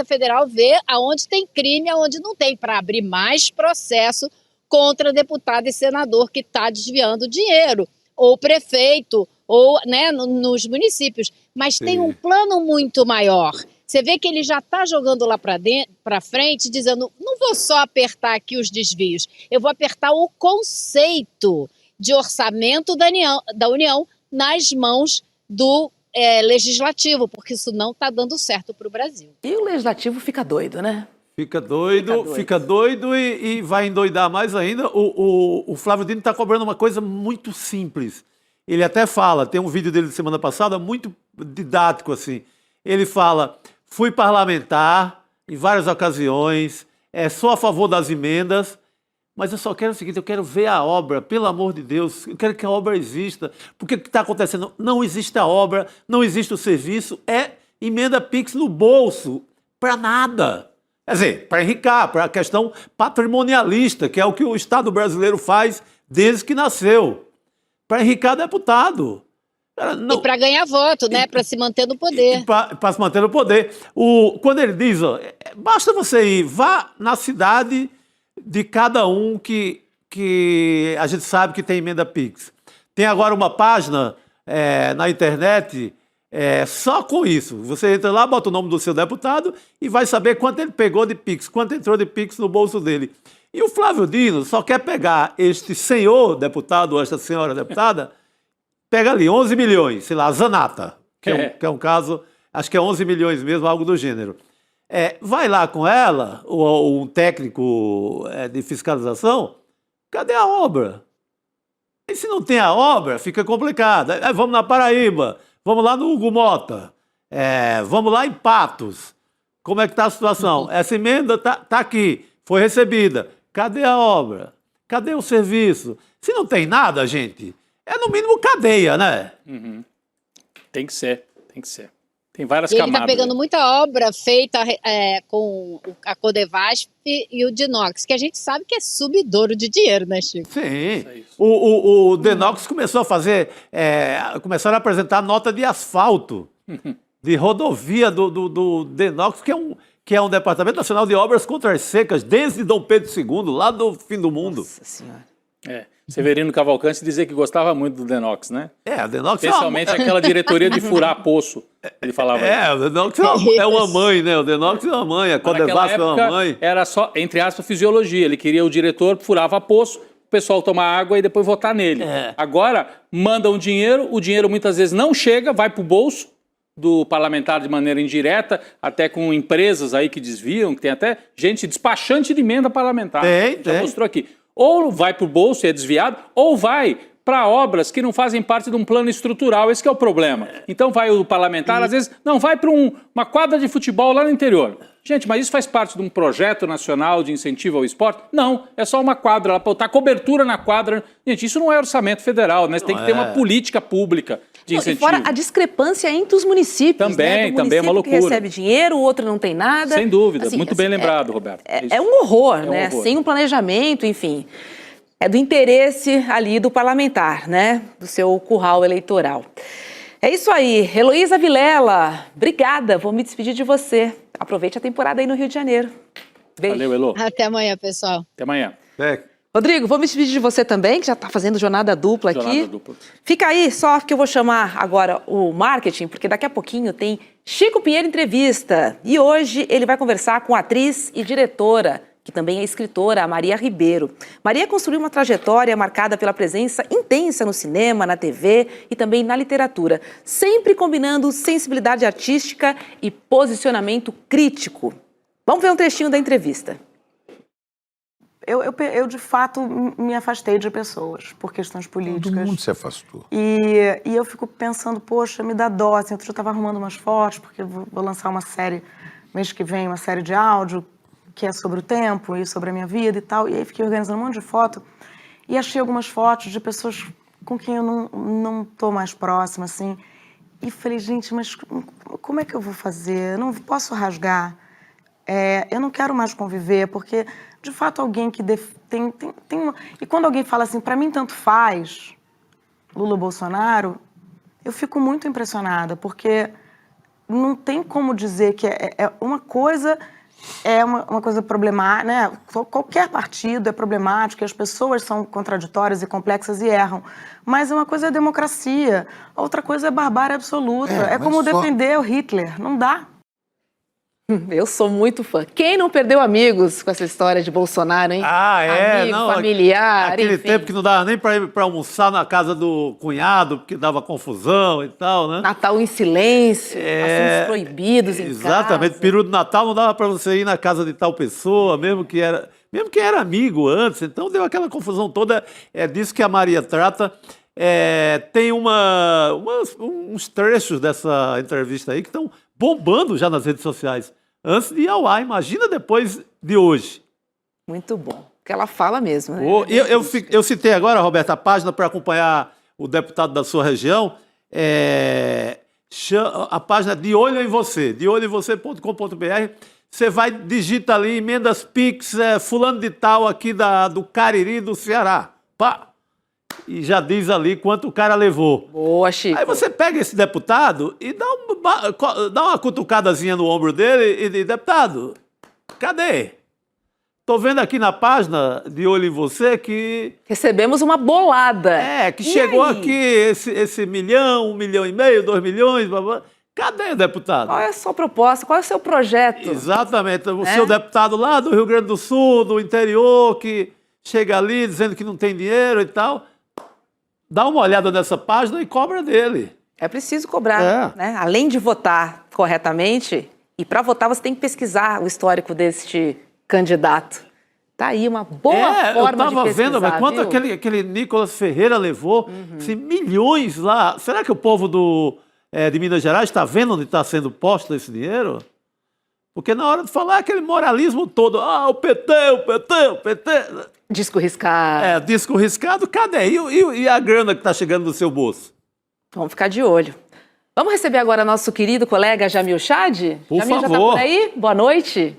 S6: Federal ver aonde tem crime e aonde não tem, para abrir mais processo contra deputado e senador que está desviando dinheiro, ou prefeito, ou nos municípios. Mas tem um plano muito maior. Você vê que ele já está jogando lá para frente, dizendo, não vou só apertar aqui os desvios, eu vou apertar o conceito de orçamento da União nas mãos do Legislativo, porque isso não está dando certo para o Brasil.
S2: E o Legislativo fica doido, né?
S3: Fica doido e vai endoidar mais ainda. O Flávio Dino está cobrando uma coisa muito simples. Ele até fala, tem um vídeo dele de semana passada, muito didático assim. Ele fala, fui parlamentar em várias ocasiões, sou a favor das emendas, mas eu só quero o seguinte, eu quero ver a obra, pelo amor de Deus, eu quero que a obra exista. Porque o que está acontecendo? Não existe a obra, não existe o serviço, é emenda PIX no bolso, para nada. Quer dizer, para enricar, para a questão patrimonialista, que é o que o Estado brasileiro faz desde que nasceu. Para enricar deputado.
S6: Não. E para ganhar voto, né? Para se manter no poder.
S3: Para se manter no poder. Quando ele diz, ó, basta você ir, vá na cidade de cada um que a gente sabe que tem emenda Pix. Tem agora uma página na internet só com isso. Você entra lá, bota o nome do seu deputado e vai saber quanto ele pegou de Pix, quanto entrou de Pix no bolso dele. E o Flávio Dino só quer pegar este senhor deputado ou esta senhora deputada, pega ali 11 milhões, sei lá, a Zanata, que é um caso, acho que é 11 milhões mesmo, algo do gênero. Vai lá com ela, ou um técnico de fiscalização, cadê a obra? E se não tem a obra, fica complicado. Vamos na Paraíba, vamos lá no Hugo Mota, vamos lá em Patos. Como é que está a situação? Essa emenda tá aqui, foi recebida. Cadê a obra? Cadê o serviço? Se não tem nada, gente, no mínimo cadeia, né?
S4: Uhum. Tem que ser. Tem várias
S6: Ele
S4: camadas.
S6: está pegando muita obra feita com a Codevasf e o Dinox, que a gente sabe que é subidouro de dinheiro, né, Chico?
S3: Sim. O Denox começou a fazer, começaram a apresentar nota de asfalto, de rodovia do Denox, que é um Departamento Nacional de Obras contra as Secas, desde Dom Pedro II, lá do fim do mundo.
S2: Nossa Senhora.
S4: Severino Cavalcante dizia que gostava muito do Denox, né?
S3: O Denox
S4: Especialmente aquela diretoria de furar poço. Ele falava.
S3: O Denox é uma mãe, né? O Denox é uma mãe, a Codevasf é uma mãe.
S4: Era só, entre aspas, fisiologia. Ele queria o diretor, furava poço, o pessoal tomar água e depois votar nele. Agora, mandam dinheiro, o dinheiro muitas vezes não chega, vai para o bolso do parlamentar de maneira indireta, até com empresas aí que desviam, que tem até gente despachante de emenda parlamentar. Já mostrou aqui. Ou vai para o bolso e é desviado, ou vai para obras que não fazem parte de um plano estrutural. Esse que é o problema. Então vai o parlamentar, às vezes, não, vai para uma quadra de futebol lá no interior. Gente, mas isso faz parte de um projeto nacional de incentivo ao esporte? Não, é só uma quadra lá para botar cobertura na quadra. Gente, isso não é orçamento federal, né? Você tem que ter uma política pública de incentivo.
S2: E fora a discrepância entre os municípios.
S4: Também é uma loucura.
S2: Que recebe dinheiro, o outro não tem nada.
S4: Sem dúvida, muito bem lembrado, Roberto.
S2: É um horror, né? Sem um planejamento, enfim. É do interesse ali do parlamentar, né? Do seu curral eleitoral. É isso aí. Heloísa Vilela, obrigada. Vou me despedir de você. Aproveite a temporada aí no Rio de Janeiro. Beijo.
S4: Valeu, Elô.
S6: Até amanhã, pessoal.
S4: Até amanhã.
S2: Rodrigo, vou me despedir de você também, que já está fazendo jornada dupla aqui.
S4: Jornada dupla.
S2: Fica aí, só que eu vou chamar agora o marketing, porque daqui a pouquinho tem Chico Pinheiro Entrevista. E hoje ele vai conversar com a atriz e diretora, que também é escritora, a Maria Ribeiro. Maria construiu uma trajetória marcada pela presença intensa no cinema, na TV e também na literatura, sempre combinando sensibilidade artística e posicionamento crítico. Vamos ver um trechinho da entrevista.
S7: Eu de fato, me afastei de pessoas por questões políticas.
S8: Todo mundo se afastou.
S7: E eu fico pensando, poxa, me dá dó. Assim, eu estava arrumando umas fotos, porque eu vou lançar uma série, mês que vem, uma série de áudio, que é sobre o tempo e sobre a minha vida e tal. E aí fiquei organizando um monte de foto e achei algumas fotos de pessoas com quem eu não tô mais próxima, assim. E falei, gente, mas como é que eu vou fazer? Eu não posso rasgar. Eu não quero mais conviver, porque, de fato, alguém que tem uma... E quando alguém fala assim, para mim tanto faz, Lula ou Bolsonaro, eu fico muito impressionada, porque não tem como dizer que uma coisa... É uma coisa problemática, né? Qualquer partido é problemático, as pessoas são contraditórias e complexas e erram. Mas uma coisa é democracia, outra coisa é barbárie absoluta. É como defender o Hitler, não dá.
S2: Eu sou muito fã. Quem não perdeu amigos com essa história de Bolsonaro, hein? Amigo, familiar,
S3: aquele
S2: enfim.
S3: tempo que não dava nem para ir para almoçar na casa do cunhado, porque dava confusão e tal, né?
S2: Natal em silêncio, assuntos proibidos em
S3: Exatamente.
S2: casa.
S3: Período do Natal não dava para você ir na casa de tal pessoa, mesmo que era amigo antes. Então deu aquela confusão toda. É disso que a Maria trata. Tem uns trechos dessa entrevista aí que estão bombando já nas redes sociais. Antes de ir ao ar, imagina depois de hoje.
S2: Muito bom. Porque ela fala mesmo, né?
S3: Eu citei agora, Roberto, a página para acompanhar o deputado da sua região. A página De Olho em Você, deolhoemvocê.com.br. Você vai, digita ali, emendas Pix, fulano de tal aqui do Cariri, do Ceará. Pá! E já diz ali quanto o cara levou.
S2: Boa, Chico.
S3: Aí você pega esse deputado e dá uma cutucadazinha no ombro dele e diz, deputado, cadê? Tô vendo aqui na página, de olho em você, que...
S2: Recebemos uma bolada.
S3: que
S2: E
S3: chegou
S2: aí?
S3: aqui esse 1,5 milhão, 2 milhões, blá, blá. Cadê, deputado?
S2: Qual é a sua proposta? Qual é o seu projeto?
S3: Exatamente. O seu deputado lá do Rio Grande do Sul, do interior, que chega ali dizendo que não tem dinheiro e tal. Dá uma olhada nessa página e cobra dele.
S2: É preciso cobrar, né? Além de votar corretamente, e para votar você tem que pesquisar o histórico deste candidato. Tá aí uma boa forma de pesquisar,
S3: eu tava vendo, mas quanto
S2: viu?
S3: aquele Nicolas Ferreira levou, assim, milhões lá. Será que o povo de Minas Gerais está vendo onde está sendo posto esse dinheiro? Porque na hora de falar aquele moralismo todo, o PT, o PT, o PT...
S2: Disco riscado.
S3: Disco riscado, cadê? E a grana que está chegando no seu bolso?
S2: Vamos ficar de olho. Vamos receber agora nosso querido colega Jamil Chad?
S3: Por
S2: Jamil já está
S3: favor.
S2: por aí? Boa noite.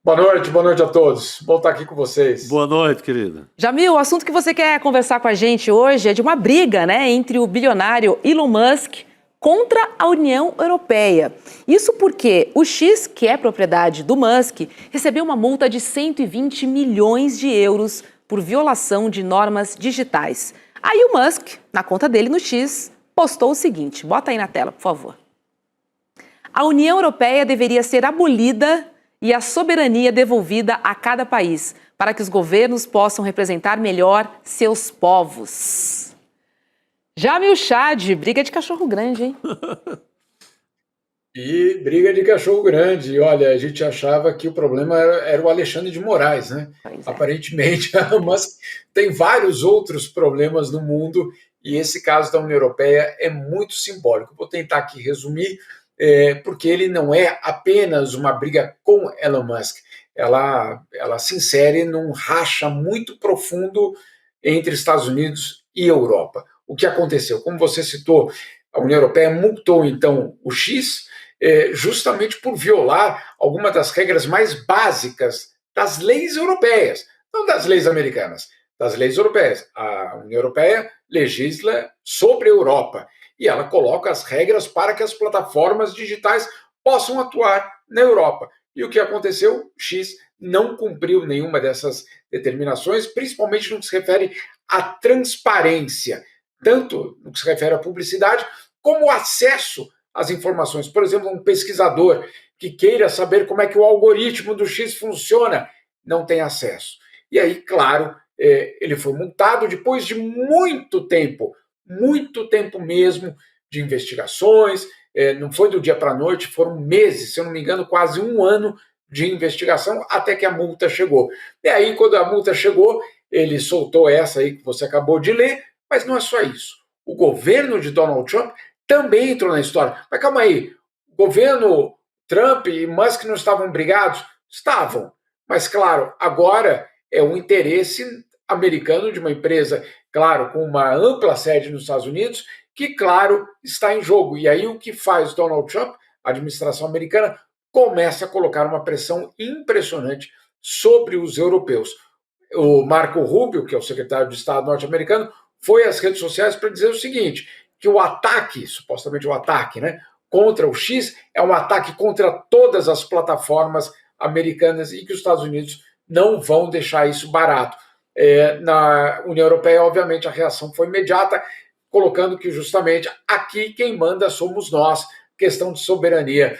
S8: Boa noite a todos. Bom estar aqui com vocês.
S3: Boa noite, querida.
S2: Jamil, o assunto que você quer conversar com a gente hoje é de uma briga, né, entre o bilionário Elon Musk contra a União Europeia. Isso porque o X, que é propriedade do Musk, recebeu uma multa de 120 milhões de euros por violação de normas digitais. Aí o Musk, na conta dele no X, postou o seguinte, bota aí na tela, por favor. A União Europeia deveria ser abolida e a soberania devolvida a cada país, para que os governos possam representar melhor seus povos. Jamil Chad, briga de cachorro grande, hein?
S8: E briga de cachorro grande. Olha, a gente achava que o problema era o Alexandre de Moraes, né?
S2: Pois é.
S8: Aparentemente, mas tem vários outros problemas no mundo e esse caso da União Europeia é muito simbólico. Vou tentar aqui resumir, porque ele não é apenas uma briga com Elon Musk. Ela se insere num racha muito profundo entre Estados Unidos e Europa. O que aconteceu? Como você citou, a União Europeia multou, então, o X justamente por violar algumas das regras mais básicas das leis europeias, não das leis americanas, das leis europeias. A União Europeia legisla sobre a Europa e ela coloca as regras para que as plataformas digitais possam atuar na Europa. E o que aconteceu? X não cumpriu nenhuma dessas determinações, principalmente no que se refere à transparência, tanto no que se refere à publicidade, como o acesso às informações. Por exemplo, um pesquisador que queira saber como é que o algoritmo do X funciona, não tem acesso. E aí, claro, ele foi multado depois de muito tempo mesmo, de investigações, não foi do dia para a noite, foram meses, se eu não me engano, quase um ano de investigação, até que a multa chegou. E aí, quando a multa chegou, ele soltou essa aí que você acabou de ler, mas não é só isso. O governo de Donald Trump também entrou na história. Mas calma aí, o governo Trump e Musk não estavam brigados? Estavam. Mas, claro, agora é um interesse americano de uma empresa, claro, com uma ampla sede nos Estados Unidos, que, claro, está em jogo. E aí o que faz Donald Trump, a administração americana, começa a colocar uma pressão impressionante sobre os europeus. O Marco Rubio, que é o secretário de Estado norte-americano, foi às redes sociais para dizer o seguinte, que o ataque, supostamente o ataque, né, contra o X é um ataque contra todas as plataformas americanas e que os Estados Unidos não vão deixar isso barato. Na União Europeia, obviamente, a reação foi imediata, colocando que justamente aqui quem manda somos nós, questão de soberania.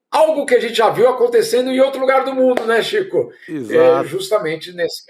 S8: Algo que a gente já viu acontecendo em outro lugar do mundo, né, Chico?
S3: Exato.
S8: Justamente nesse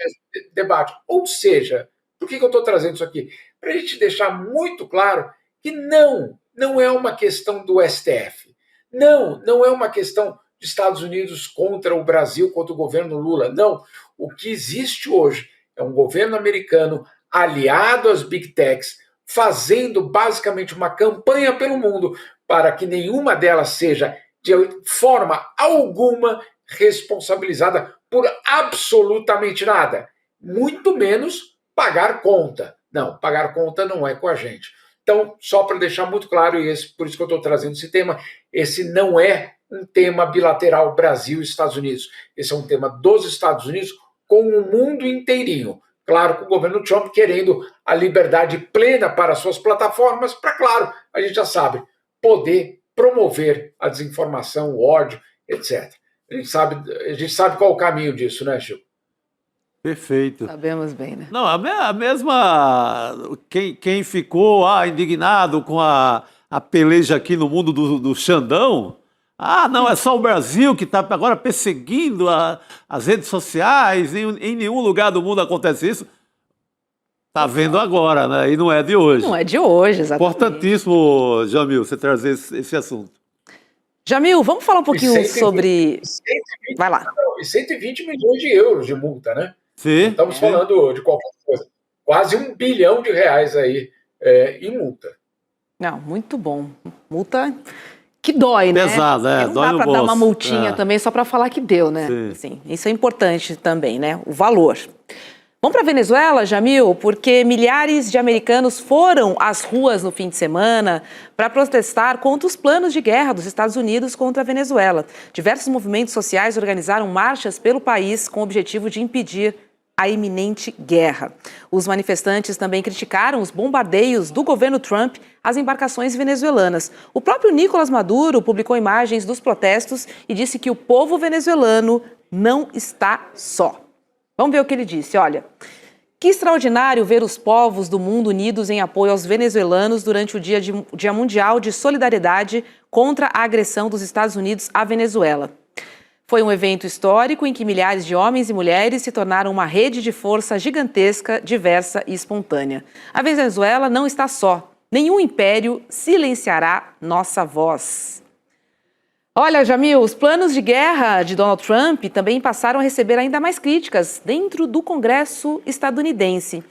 S8: debate. Ou seja, por que eu estou trazendo isso aqui? Para a gente deixar muito claro que não é uma questão do STF. Não é uma questão de Estados Unidos contra o Brasil, contra o governo Lula. Não. O que existe hoje é um governo americano aliado às Big Techs, fazendo basicamente uma campanha pelo mundo para que nenhuma delas seja, de forma alguma, responsabilizada por absolutamente nada. Muito menos pagar conta. Não, pagar conta não é com a gente. Então, só para deixar muito claro, e por isso que eu estou trazendo esse tema, esse não é um tema bilateral Brasil e Estados Unidos. Esse é um tema dos Estados Unidos com o mundo inteirinho. Claro, com o governo Trump querendo a liberdade plena para suas plataformas, para, claro, a gente já sabe, poder promover a desinformação, o ódio, etc. A gente sabe qual é o caminho disso, né, Chico?
S3: Perfeito.
S2: Sabemos bem, né?
S3: Não, a mesma. Quem ficou indignado com a peleja aqui no mundo do Xandão. Não, é só o Brasil que está agora perseguindo as redes sociais. Em nenhum lugar do mundo acontece isso. Tá vendo agora, né? E não é de hoje.
S2: Não é de hoje, exatamente.
S3: Importantíssimo, Jamil, você trazer esse assunto.
S2: Jamil, vamos falar um pouquinho
S8: 120,
S2: sobre...
S8: 120,
S2: Vai lá.
S8: E 120 milhões de euros de multa, né?
S3: Sim.
S8: Estamos falando de qualquer coisa. Quase R$1 bilhão aí em multa.
S2: Não, muito bom. Multa que dói, né?
S3: Pesado,
S2: Porque não
S3: dói
S2: dá
S3: no
S2: para dar uma
S3: bolso.
S2: multinha também só para falar que deu, né?
S3: Sim.
S2: Assim, isso é importante também, né? O valor. Vamos para a Venezuela, Jamil, porque milhares de americanos foram às ruas no fim de semana para protestar contra os planos de guerra dos Estados Unidos contra a Venezuela. Diversos movimentos sociais organizaram marchas pelo país com o objetivo de impedir a iminente guerra. Os manifestantes também criticaram os bombardeios do governo Trump às embarcações venezuelanas. O próprio Nicolás Maduro publicou imagens dos protestos e disse que o povo venezuelano não está só. Vamos ver o que ele disse, olha. Que extraordinário ver os povos do mundo unidos em apoio aos venezuelanos durante o Dia Mundial de Solidariedade contra a agressão dos Estados Unidos à Venezuela. Foi um evento histórico em que milhares de homens e mulheres se tornaram uma rede de força gigantesca, diversa e espontânea. A Venezuela não está só. Nenhum império silenciará nossa voz. Olha, Jamil, os planos de guerra de Donald Trump também passaram a receber ainda mais críticas dentro do Congresso estadunidense.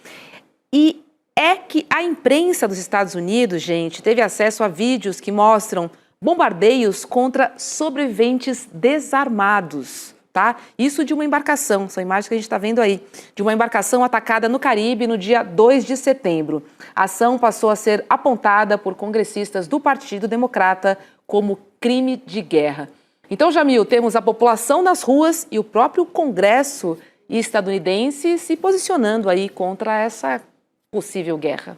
S2: E é que a imprensa dos Estados Unidos, gente, teve acesso a vídeos que mostram bombardeios contra sobreviventes desarmados, tá? Isso de uma embarcação, são imagens que a gente está vendo aí, de uma embarcação atacada no Caribe no dia 2 de setembro. A ação passou a ser apontada por congressistas do Partido Democrata como crime de guerra. Então, Jamil, temos a população nas ruas e o próprio Congresso estadunidense se posicionando aí contra essa possível guerra.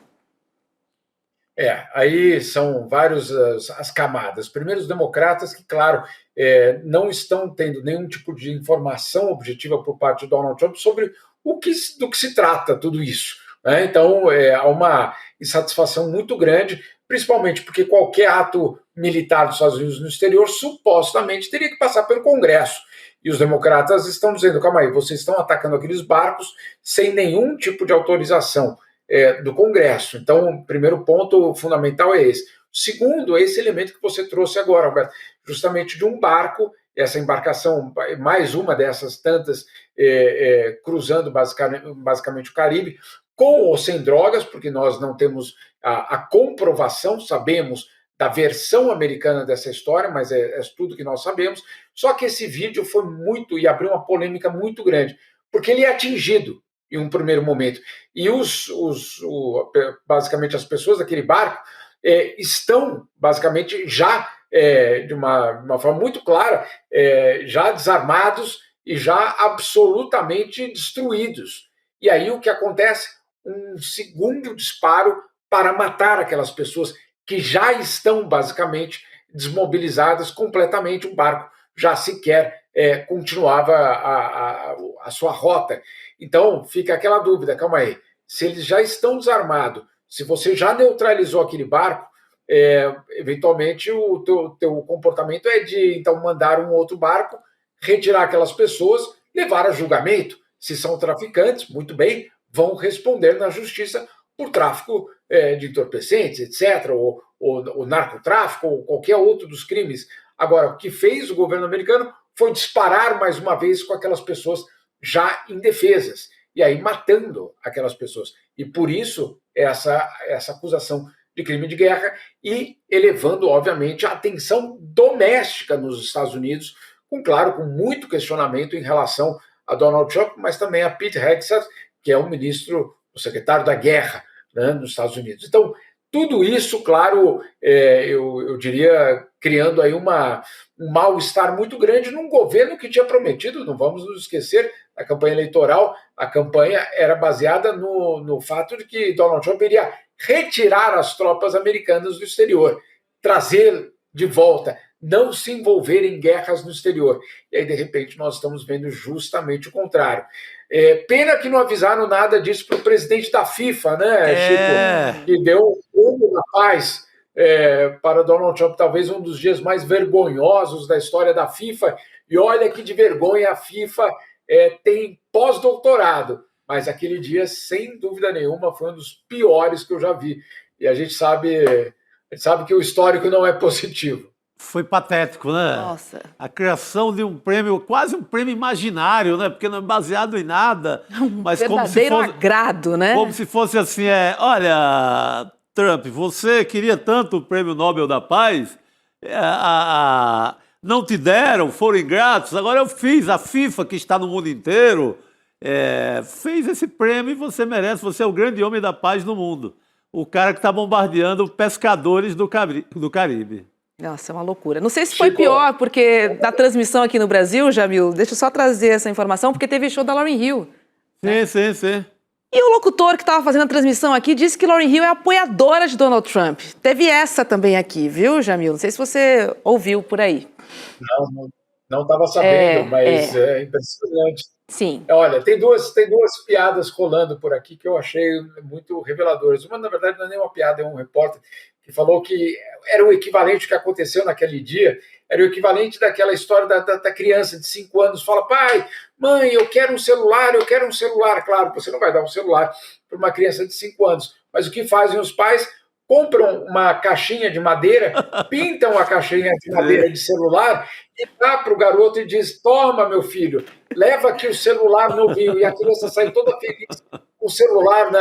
S8: Aí são várias as camadas. Primeiro, os democratas que, claro, não estão tendo nenhum tipo de informação objetiva por parte de Donald Trump sobre do que se trata tudo isso, né? Então, há uma insatisfação muito grande, principalmente porque qualquer ato militar dos Estados Unidos no exterior supostamente teria que passar pelo Congresso. E os democratas estão dizendo, calma aí, vocês estão atacando aqueles barcos sem nenhum tipo de autorização do Congresso. Então, o primeiro ponto fundamental é esse. O segundo é esse elemento que você trouxe agora, Roberto, justamente de um barco, essa embarcação, mais uma dessas tantas, cruzando basicamente o Caribe, com ou sem drogas, porque nós não temos a comprovação, sabemos da versão americana dessa história, mas é tudo que nós sabemos. Só que esse vídeo foi e abriu uma polêmica muito grande, porque ele é atingido em um primeiro momento. E basicamente as pessoas daquele barco estão basicamente já, de uma forma muito clara, já desarmados e já absolutamente destruídos. E aí o que acontece? Um segundo disparo para matar aquelas pessoas que já estão basicamente desmobilizadas completamente. O barco já sequer continuava a sua rota. Então fica aquela dúvida, calma aí, se eles já estão desarmados, se você já neutralizou aquele barco, eventualmente o teu comportamento é de então mandar um outro barco, retirar aquelas pessoas, levar a julgamento. Se são traficantes, muito bem, vão responder na justiça por tráfico de entorpecentes, etc., ou narcotráfico, ou qualquer outro dos crimes. Agora, o que fez o governo americano foi disparar mais uma vez com aquelas pessoas já indefesas, e aí matando aquelas pessoas. E por isso, essa acusação de crime de guerra e elevando, obviamente, a atenção doméstica nos Estados Unidos, com muito questionamento em relação a Donald Trump, mas também a Pete Hegseth, que é o secretário da guerra, né, nos Estados Unidos. Então, tudo isso, claro, eu diria, criando aí um mal-estar muito grande num governo que tinha prometido, não vamos nos esquecer, a campanha eleitoral, a campanha era baseada no fato de que Donald Trump iria retirar as tropas americanas do exterior, trazer de volta, não se envolver em guerras no exterior. E aí, de repente, nós estamos vendo justamente o contrário. Pena que não avisaram nada disso para o presidente da FIFA, né, Chico? Que deu o prêmio da paz para Donald Trump, talvez um dos dias mais vergonhosos da história da FIFA. E olha que de vergonha a FIFA tem pós-doutorado. Mas aquele dia, sem dúvida nenhuma, foi um dos piores que eu já vi. E a gente sabe que o histórico não é positivo.
S3: Foi patético, né?
S2: Nossa.
S3: A criação de um prêmio, quase um prêmio imaginário, né? Porque não é baseado em nada. Mas
S2: Verdadeiro agrado, né?
S3: Como se fosse assim, olha, Trump, você queria tanto o Prêmio Nobel da Paz, não te deram, foram ingratos, agora eu fiz, a FIFA, que está no mundo inteiro, fez esse prêmio e você merece, você é o grande homem da paz do mundo. O cara que está bombardeando pescadores do Caribe.
S2: Nossa, é uma loucura. Não sei se foi pior, porque na transmissão aqui no Brasil, Jamil, deixa eu só trazer essa informação, porque teve show da Lauryn Hill.
S3: Sim.
S2: E o locutor que estava fazendo a transmissão aqui disse que Lauryn Hill é apoiadora de Donald Trump. Teve essa também aqui, viu, Jamil? Não sei se você ouviu por aí.
S8: Não estava sabendo, mas é impressionante.
S2: Sim.
S8: Olha, tem duas piadas rolando por aqui que eu achei muito reveladoras. Uma, na verdade, não é nem uma piada, é um repórter que falou que era o equivalente que aconteceu naquele dia, era o equivalente daquela história da criança de 5 anos, fala, pai, mãe, eu quero um celular. Claro, você não vai dar um celular para uma criança de 5 anos, mas o que fazem os pais? Compram uma caixinha de madeira, pintam a caixinha de madeira de celular e dá para o garoto e diz, toma, meu filho, leva aqui o celular novinho. E a criança sai toda feliz com o celular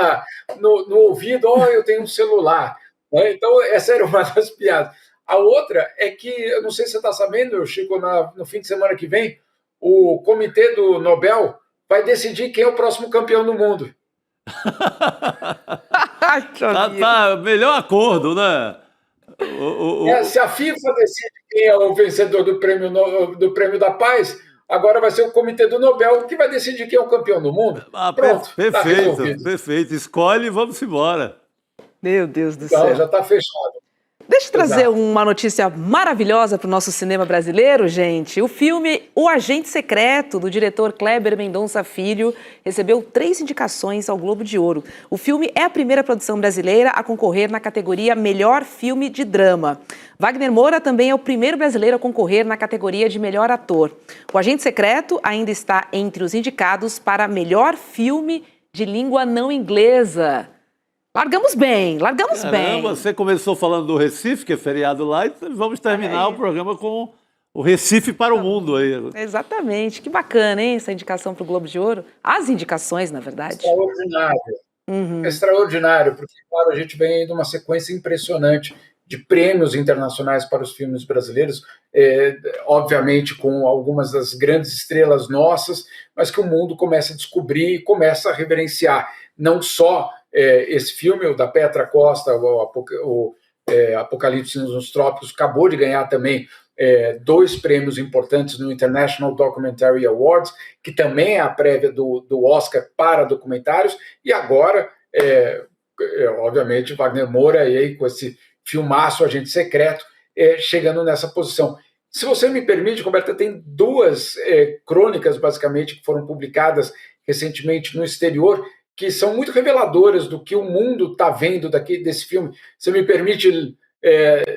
S8: no ouvido, eu tenho um celular. Então, essa era uma das piadas. A outra é que, eu não sei se você está sabendo, Chico, no fim de semana que vem, o comitê do Nobel vai decidir quem é o próximo campeão do mundo.
S3: Tá, melhor acordo, né?
S8: Se a FIFA decide quem é o vencedor do prêmio da Paz, agora vai ser o Comitê do Nobel que vai decidir quem é o campeão do mundo. Pronto,
S3: perfeito. Escolhe e vamos embora.
S2: Meu Deus do
S8: Então,
S2: céu.
S8: já está fechado.
S2: Deixa eu trazer uma notícia maravilhosa para o nosso cinema brasileiro, gente. O filme O Agente Secreto, do diretor Kleber Mendonça Filho, recebeu 3 indicações ao Globo de Ouro. O filme é a primeira produção brasileira a concorrer na categoria Melhor Filme de Drama. Wagner Moura também é o primeiro brasileiro a concorrer na categoria de Melhor Ator. O Agente Secreto ainda está entre os indicados para Melhor Filme de Língua Não Inglesa. Largamos bem.
S3: Você começou falando do Recife, que é feriado lá, e vamos terminar o programa com o Recife para o mundo aí.
S2: Exatamente. Que bacana, hein, essa indicação para o Globo de Ouro. As indicações, na verdade.
S8: Extraordinário. Extraordinário, porque, claro, a gente vem de uma sequência impressionante de prêmios internacionais para os filmes brasileiros, obviamente com algumas das grandes estrelas nossas, mas que o mundo começa a descobrir e começa a reverenciar não só esse filme, o da Petra Costa, o Apocalipse nos Trópicos, acabou de ganhar também 2 prêmios importantes no International Documentary Awards, que também é a prévia do Oscar para documentários, e agora, obviamente, Wagner Moura aí com esse filmaço Agente Secreto, chegando nessa posição. Se você me permite, Roberta, tem 2 crônicas, basicamente, que foram publicadas recentemente no exterior, que são muito reveladoras do que o mundo está vendo desse filme. Você me permite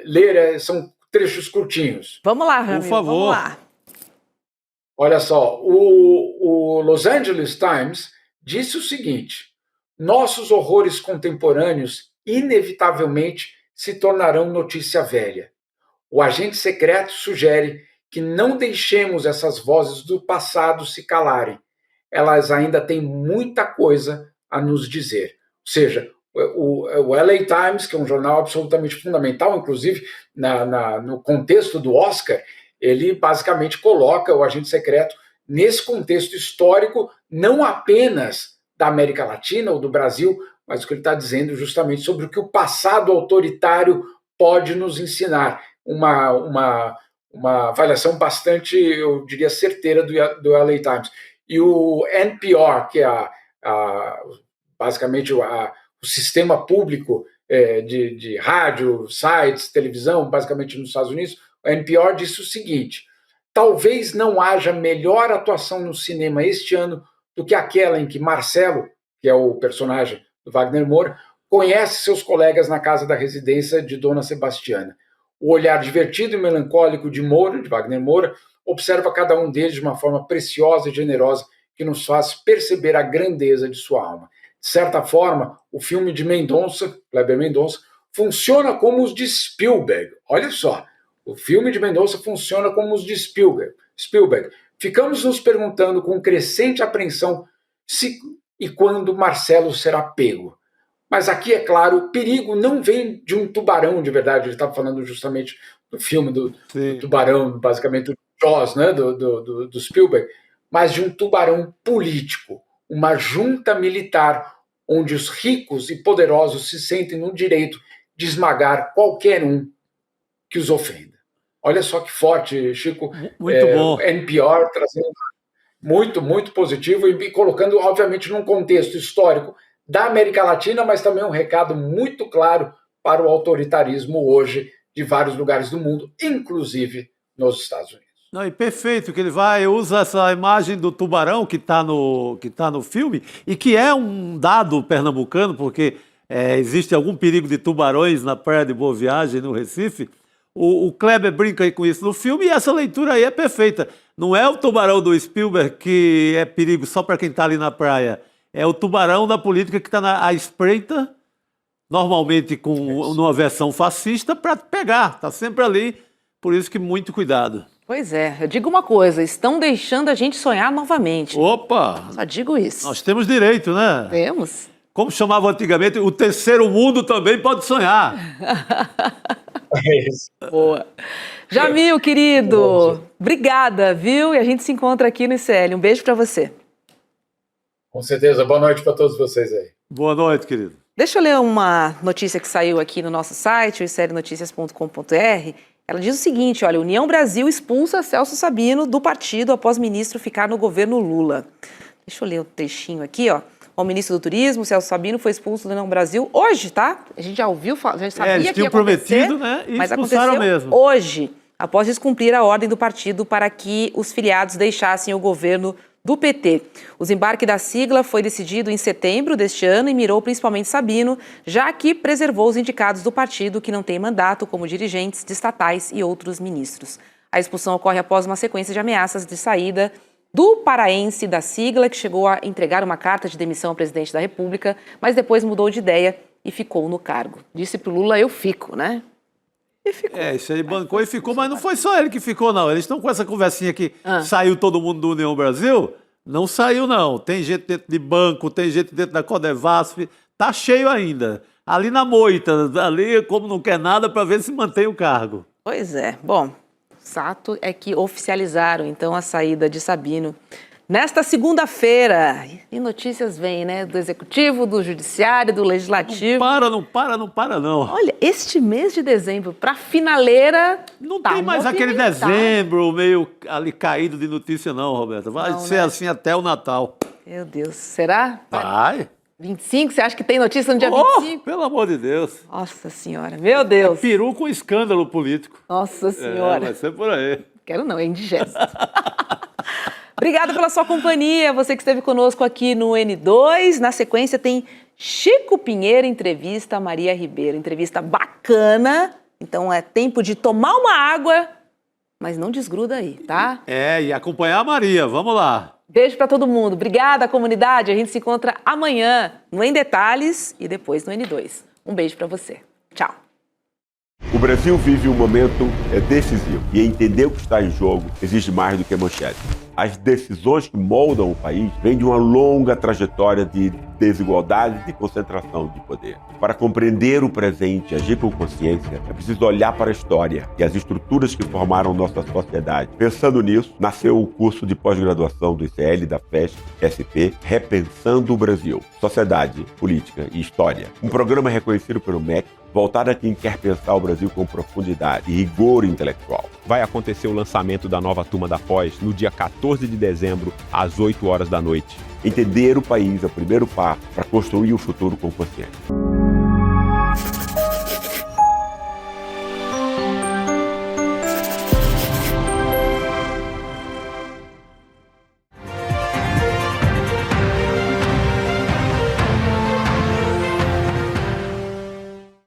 S8: ler? São trechos curtinhos.
S2: Vamos lá, Ramiro.
S3: Por favor.
S2: Vamos lá.
S8: Olha só, o Los Angeles Times disse o seguinte: nossos horrores contemporâneos inevitavelmente se tornarão notícia velha. O agente secreto sugere que não deixemos essas vozes do passado se calarem. Elas ainda têm muita coisa a nos dizer. Ou seja, o LA Times, que é um jornal absolutamente fundamental, inclusive no contexto do Oscar, ele basicamente coloca o agente secreto nesse contexto histórico, não apenas da América Latina ou do Brasil, mas o que ele está dizendo justamente sobre o que o passado autoritário pode nos ensinar. Uma avaliação bastante, eu diria, certeira do LA Times. E o NPR, que é basicamente o sistema público de rádio, sites, televisão, basicamente nos Estados Unidos, O NPR disse o seguinte: talvez não haja melhor atuação no cinema este ano do que aquela em que Marcelo, que é o personagem do Wagner Moura, conhece seus colegas na casa da residência de Dona Sebastiana. O olhar divertido e melancólico de Moura, de Wagner Moura, observa cada um deles de uma forma preciosa e generosa que nos faz perceber a grandeza de sua alma. De certa forma, o filme de Mendonça, Kleber Mendonça, funciona como os de Spielberg. Olha só, o filme de Mendonça funciona como os de Spielberg. Ficamos nos perguntando com crescente apreensão se e quando Marcelo será pego. Mas aqui, é claro, o perigo não vem de um tubarão de verdade. Ele estava falando justamente do filme do tubarão, basicamente do Jaws, né, do Spielberg, mas de um tubarão político, uma junta militar onde os ricos e poderosos se sentem no direito de esmagar qualquer um que os ofenda. Olha só que forte, Chico.
S3: Muito bom.
S8: NPR trazendo muito, muito positivo e colocando, obviamente, num contexto histórico da América Latina, mas também um recado muito claro para o autoritarismo hoje de vários lugares do mundo, inclusive nos Estados Unidos.
S3: Não, e perfeito, que ele usa essa imagem do tubarão que está no filme e que é um dado pernambucano, porque existe algum perigo de tubarões na Praia de Boa Viagem, no Recife. O Kleber brinca aí com isso no filme e essa leitura aí é perfeita. Não é o tubarão do Spielberg que é perigo só para quem está ali na praia. É o tubarão da política que está à espreita, normalmente numa versão fascista, para pegar. Está sempre ali, por isso que muito cuidado.
S2: Pois é, eu digo uma coisa, estão deixando a gente sonhar novamente.
S3: Opa!
S2: Só digo isso.
S3: Nós temos direito, né?
S2: Temos.
S3: Como chamavam antigamente, o terceiro mundo também pode sonhar.
S8: É isso.
S2: Boa. Jamil, querido, obrigada, viu? E a gente se encontra aqui no ICL. Um beijo para você.
S8: Com certeza. Boa noite para todos vocês aí.
S3: Boa noite, querido.
S2: Deixa eu ler uma notícia que saiu aqui no nosso site, o iclnoticias.com.br. Ela diz o seguinte, olha, União Brasil expulsa Celso Sabino do partido após ministro ficar no governo Lula. Deixa eu ler um trechinho aqui, ó. O ministro do Turismo, Celso Sabino, foi expulso do União Brasil hoje, tá? A gente já ouviu, já sabia
S3: eles
S2: que ia
S3: prometido, né? E
S2: mas
S3: expulsaram
S2: aconteceu
S3: mesmo.
S2: hoje, após descumprir a ordem do partido para que os filiados deixassem o governo do PT. O desembarque da sigla foi decidido em setembro deste ano e mirou principalmente Sabino, já que preservou os indicados do partido que não têm mandato, como dirigentes de estatais e outros ministros. A expulsão ocorre após uma sequência de ameaças de saída do paraense da sigla, que chegou a entregar uma carta de demissão ao presidente da República, mas depois mudou de ideia e ficou no cargo. Disse pro Lula, eu fico, né? E ficou.
S3: Isso aí bancou e ficou, mas não foi só ele que ficou, não. Eles estão com essa conversinha que saiu todo mundo do União Brasil. Não saiu, não. Tem gente dentro de banco, tem gente dentro da Codevasf. Tá cheio ainda. Ali na moita, ali como não quer nada para ver se mantém o cargo.
S2: Pois é. Bom, o fato é que oficializaram, então, a saída de Sabino nesta segunda-feira. E notícias vêm, né? Do Executivo, do Judiciário, do Legislativo.
S3: Não para, não.
S2: Olha, este mês de dezembro, para finaleira,
S3: não tem mais aquele dezembro meio ali caído de notícia, não, Roberta. Vai ser assim até o Natal.
S2: Meu Deus, será?
S3: Vai.
S2: 25? Você acha que tem notícia no dia 25?
S3: Pelo amor de Deus.
S2: Nossa Senhora, meu Deus.
S3: É peru com escândalo político.
S2: Nossa Senhora.
S3: Vai ser por aí.
S2: Quero não, é indigesto. Obrigada pela sua companhia, você que esteve conosco aqui no N2. Na sequência tem Chico Pinheiro, entrevista a Maria Ribeiro. Entrevista bacana, então é tempo de tomar uma água, mas não desgruda aí, tá?
S3: E acompanhar a Maria, vamos lá.
S2: Beijo para todo mundo. Obrigada, comunidade. A gente se encontra amanhã no Em Detalhes e depois no N2. Um beijo para você. Tchau.
S9: O Brasil vive um momento decisivo e entender o que está em jogo exige mais do que manchete. As decisões que moldam o país vêm de uma longa trajetória de desigualdade e concentração de poder. Para compreender o presente e agir com consciência, é preciso olhar para a história e as estruturas que formaram nossa sociedade. Pensando nisso, nasceu o curso de pós-graduação do ICL da FESC SP, Repensando o Brasil, Sociedade, Política e História. Um programa reconhecido pelo MEC, voltado a quem quer pensar o Brasil com profundidade e rigor intelectual.
S10: Vai acontecer o lançamento da nova turma da Pós no dia 14 de dezembro, às 8 horas da noite.
S9: Entender o país é o primeiro passo para construir o futuro com consciência.